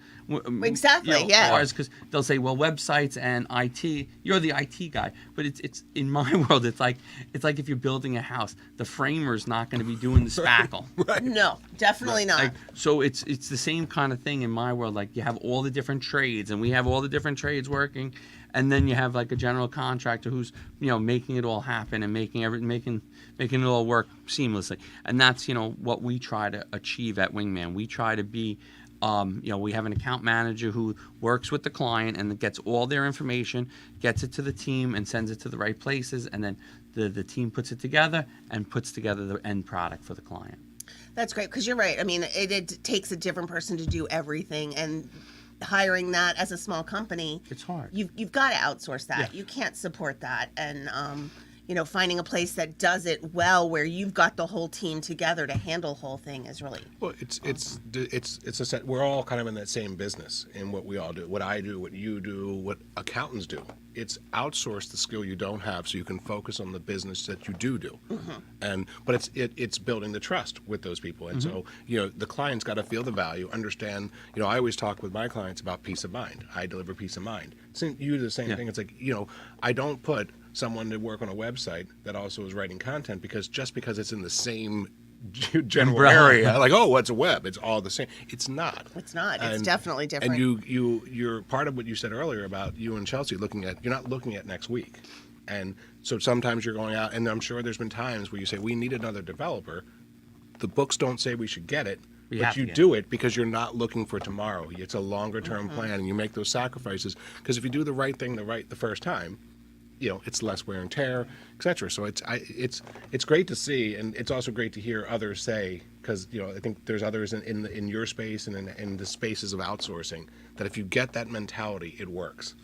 Exactly, yeah. ours, because they'll say, well, websites and IT, you're the IT guy, but it's in my world, it's like if you're building a house, the framer's not going to be doing the spackle. No, definitely not. So it's the same kind of thing in my world. Like, you have all the different trades, and we have all the different trades working, and then you have like a general contractor who's making it all happen and making it all work seamlessly. And that's what we try to achieve at Wingman. We try to be we have an account manager who works with the client and gets all their information, gets it to the team, and sends it to the right places, and then the team puts it together and puts together the end product for the client. That's great, because you're right. I mean, it takes a different person to do everything, and hiring that as a small company, It's hard. You've got to outsource that. Yeah. You can't support that, and finding a place that does it well, where you've got the whole team together to handle the whole thing, is really Well, it's a set. We're all kind of in that same business in what we all do. What I do, what you do, what accountants do. It's outsource the skill you don't have, so you can focus on the business that you do. But it's building the trust with those people, and so the client's got to feel the value, understand. I always talk with my clients about peace of mind. I deliver peace of mind. So you do the same thing. It's like I don't put someone to work on a website that also is writing content because it's in the same general Umbrella. area, like, oh, what's a web? It's all the same. It's not. It's not. It's definitely different. And you're part of what you said earlier about you and Chelsea you're not looking at next week. And so sometimes you're going out, and I'm sure there's been times where you say, we need another developer. The books don't say we should get it, but you do it because you're not looking for tomorrow. It's a longer term plan, and you make those sacrifices. Because if you do the right thing the first time, it's less wear and tear, etc. So it's great to see, and it's also great to hear others say, because I think there's others in your space and in the spaces of outsourcing that if you get that mentality, it works.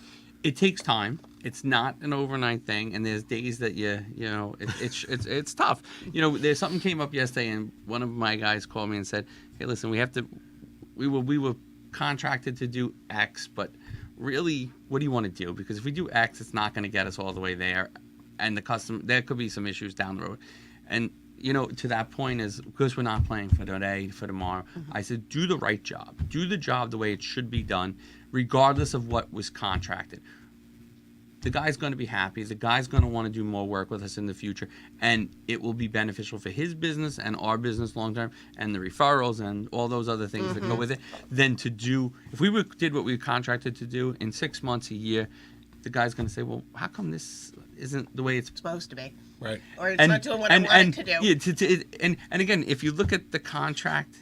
It takes time. It's not an overnight thing, and there's days that it's tough. There's something came up yesterday, and one of my guys called me and said, "Hey, listen, we were contracted to do X, but really, what do you want to do? Because if we do X, it's not going to get us all the way there, and there could be some issues down the road." And to that point is, because we're not playing for today, for tomorrow, I said, do the right job. Do the job the way it should be done, regardless of what was contracted. The guy's going to be happy. The guy's going to want to do more work with us in the future, and it will be beneficial for his business and our business long term, and the referrals and all those other things that go with it. Than to do, if we did what we contracted to do in 6 months, a year, the guy's going to say, well, how come this isn't the way it's supposed to be, Right. or it's not doing what I want it to do. Yeah, and again, if you look at the contract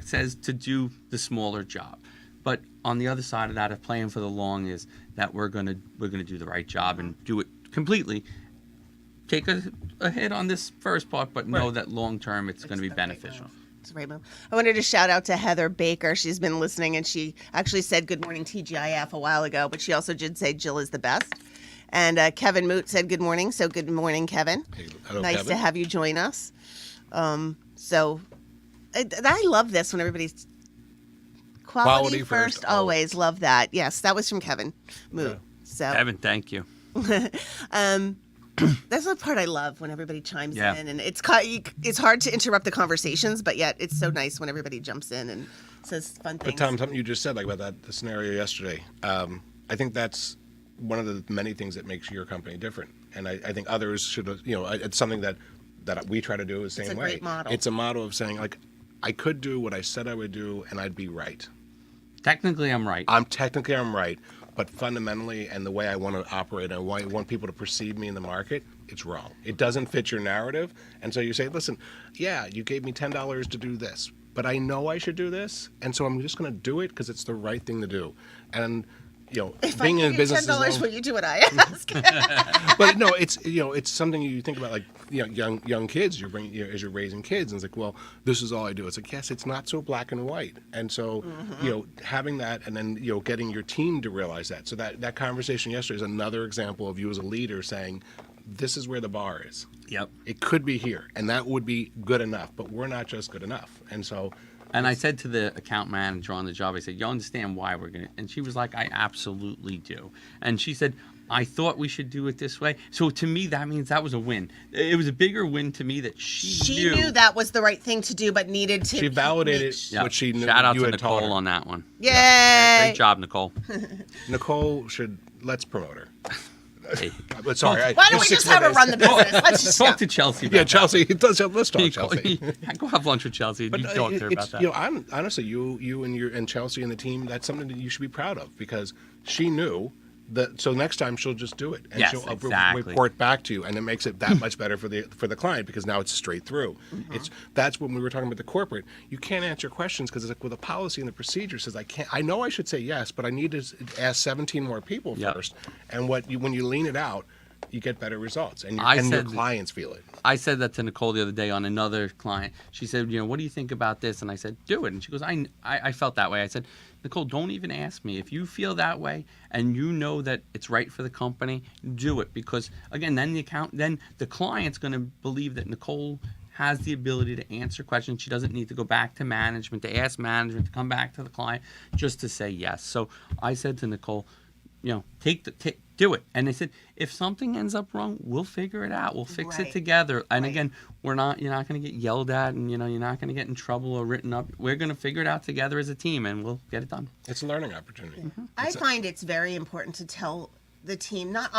says to do the smaller job. But on the other side of that, of playing for the long, is that we're gonna do the right job and do it completely. Take a hit on this first part, but know that long term it's going to be beneficial. It's a right move. I wanted to shout out to Heather Baker. She's been listening, and she actually said good morning TGIF a while ago, but she also did say Jill is the best. And Kevin Moot said good morning, so good morning, Kevin. Hey, hello, nice Kevin. to have you join us. So I love this when everybody's quality first, always. Love that. Yes, that was from Kevin Moo. Yeah. So Evan, thank you. that's the part I love when everybody chimes Yeah. in, and it's hard to interrupt the conversations, but yet it's so nice when everybody jumps in and says fun things. But Tom, something you just said, like about the scenario yesterday, I think that's one of the many things that makes your company different. And I think others should, it's something that we try to do the same It's a way. great model. It's a model of saying, like, I could do what I said I would do, and I'd be right. Technically, I'm right. I'm right, but fundamentally, and the way I want to operate, and why I want people to perceive me in the market, it's wrong. It doesn't fit your narrative, and so you say, listen, yeah, you gave me $10 to do this, but I know I should do this, and so I'm just going to do it because it's the right thing to do. And if being I give in you business $10, will you do what I ask? but no, it's something you think about, like young kids. You're bringing as you're raising kids, and it's like, well, this is all I do. It's like, yes, it's not so black and white, and so having that, and then getting your team to realize that. So that conversation yesterday is another example of you as a leader saying, this is where the bar is. Yep. It could be here, and that would be good enough, but we're not just good enough, and so. And I said to the account manager on the job, I said, you understand why we're going to, and she was like, I absolutely do. And she said, I thought we should do it this way. So to me, that means that was a win. It was a bigger win to me that she knew that was the right thing to do, but needed to. She validated Yep. what she knew. Shout out you to had taught Nicole her. on that one. Yay! Great job, Nicole. Nicole let's promote her. Hey. But sorry, Why don't we just have her run the business? Let's just Talk to Chelsea. Yeah, About Chelsea. Let's talk that. Chelsea. Go have lunch with Chelsea. But You talk to her about that. I'm honestly, you and Chelsea and the team. That's something that you should be proud of because she knew that. So next time she'll just do it and Yes, she'll exactly. report back to you, and it makes it that much better for the client because now it's straight through. That's when we were talking about the corporate. You can't answer questions because it's like, well, the policy and the procedure says I can't. I know I should say yes, but I need to ask 17 more people Yep. first. And when you lean it out, you get better results, and your said- clients feel it. I said that to Nicole the other day on another client. She said, what do you think about this? And I said, do it. And she goes, I felt that way. I said, Nicole, don't even ask me. If you feel that way and you know that it's right for the company, do it. Because, again, then the client's going to believe that Nicole has the ability to answer questions. She doesn't need to go back to management, to ask management, to come back to the client just to say yes. So I said to Nicole, do it. And they said, if something ends up wrong, we'll figure it out. We'll fix Right. it together. And Right. again, you're not going to get yelled at, and you're not going to get in trouble or written up. We're going to figure it out together as a team, and we'll get it done. It's a learning opportunity. I find it's very important to tell the team, not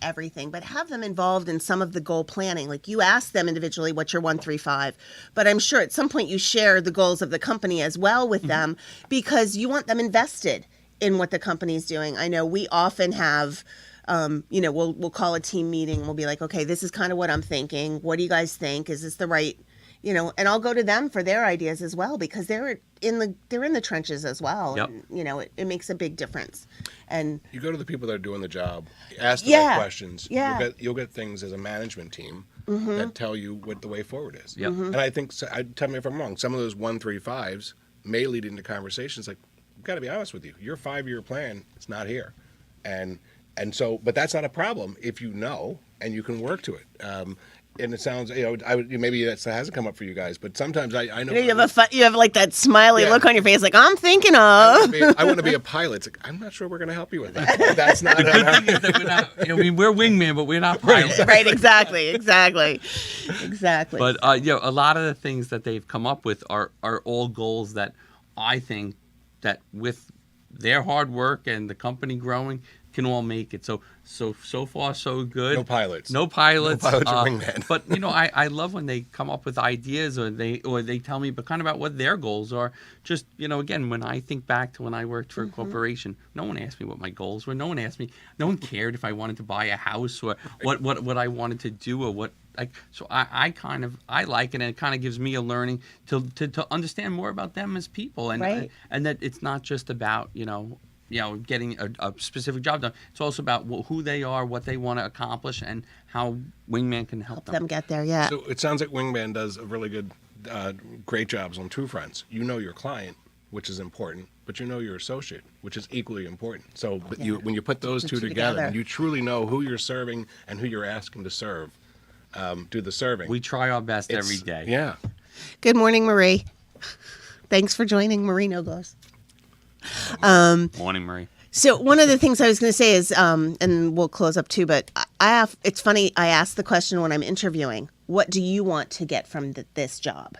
everything, but have them involved in some of the goal planning. Like you ask them individually, what's your 1, 3, 5, but I'm sure at some point you share the goals of the company as well with them because you want them invested in what the company's doing. I know we often have, we'll call a team meeting. We'll be like, okay, this is kind of what I'm thinking. What do you guys think? Is this the right, and I'll go to them for their ideas as well because they're in the trenches as well. Yep. And, it makes a big difference. And You go to the people that are doing the job, ask the right questions. Yeah. You'll get things as a management team that tell you what the way forward is. Yep. And I think, tell me if I'm wrong, some of those 1, 3, 5s may lead into conversations like, I've got to be honest with you, your 5-year plan is not here. And so, but that's not a problem if you know and you can work to it. And it sounds, maybe that hasn't come up for you guys, but sometimes I know. you have like that smiley Yeah. look on your face, like I'm thinking of. I want to be a pilot. It's like, I'm not sure we're going to help you with that. That's not. Good thing is that we're not, we're wingman, but we're not pilots. Right, exactly. But a lot of the things that they've come up with are all goals that I think that with their hard work and the company growing can all make it. So far so good. No pilots. No pilots. No pilots or wingman. But I love when they come up with ideas or they tell me but kind of about what their goals are. Just again, when I think back to when I worked for a corporation, no one asked me what my goals were. No one cared if I wanted to buy a house or what I wanted to do or what. So I like it, and it kind of gives me a learning to understand more about them as people, and Right. and that it's not just about getting a specific job done. It's also about who they are, what they want to accomplish, and how Wingman can help Them get there, yeah. So it sounds like Wingman does a really good, great jobs on two fronts. You know your client, which is important, but you know your associate, which is equally important. So but when you put those two together, and you truly know who you're serving and who you're asking to serve, do the serving. We try our best every day. Yeah. Good morning, Marie. Thanks for joining Marie No Gloves. Morning, Marie. So one of the things I was going to say is, and we'll close up too, but it's funny, I ask the question when I'm interviewing, what do you want to get from this job?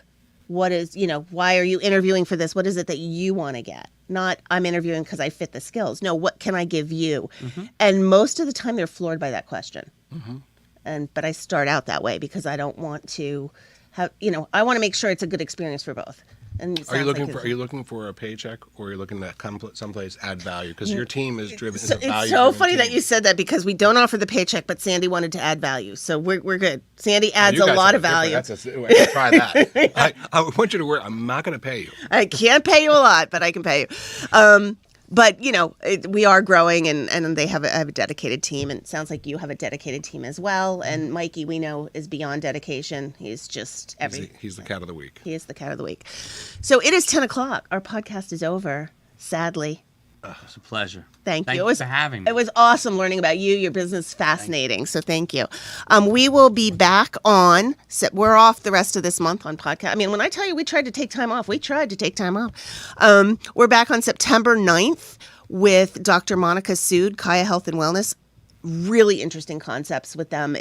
What is, why are you interviewing for this? What is it that you want to get? Not, I'm interviewing because I fit the skills. No, what can I give you? Mm-hmm. And most of the time they're floored by that question. Mm-hmm. But I start out that way because I don't want to have, I want to make sure it's a good experience for both. And are you looking for a paycheck, or are you looking to come someplace add value? Because your team is driven. It's so funny that you said that, because we don't offer the paycheck, but Sandy wanted to add value, so we're good. Sandy adds a lot of value. Try that. I want you to work. I'm not going to pay you. I can't pay you a lot, but I can pay you. But, we are growing, and they have a dedicated team, and it sounds like you have a dedicated team as well. And Mikey, we know, is beyond dedication. He's just He's the cat of the week. He is the cat of the week. So it is 10 o'clock. Our podcast is over, sadly. It's a pleasure. Thank you. Thanks for having me. It was awesome learning about you. Your business is fascinating. So thank you. We will be back on. We're off the rest of this month on podcast. I mean, when I tell you we tried to take time off, we tried to take time off. We're back on September 9th with Dr. Monica Sood, Kaya Health and Wellness. Really interesting concepts with them.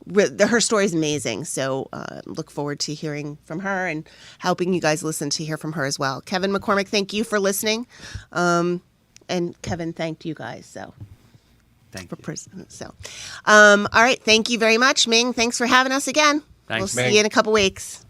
Her story is amazing, so look forward to hearing from her and helping you guys listen to hear from her as well. Kevin McCormick, thank you for listening, and Kevin thanked you guys. So, thank you. All right, thank you very much, Ming. Thanks for having us again. Thanks, we'll see you in a couple weeks.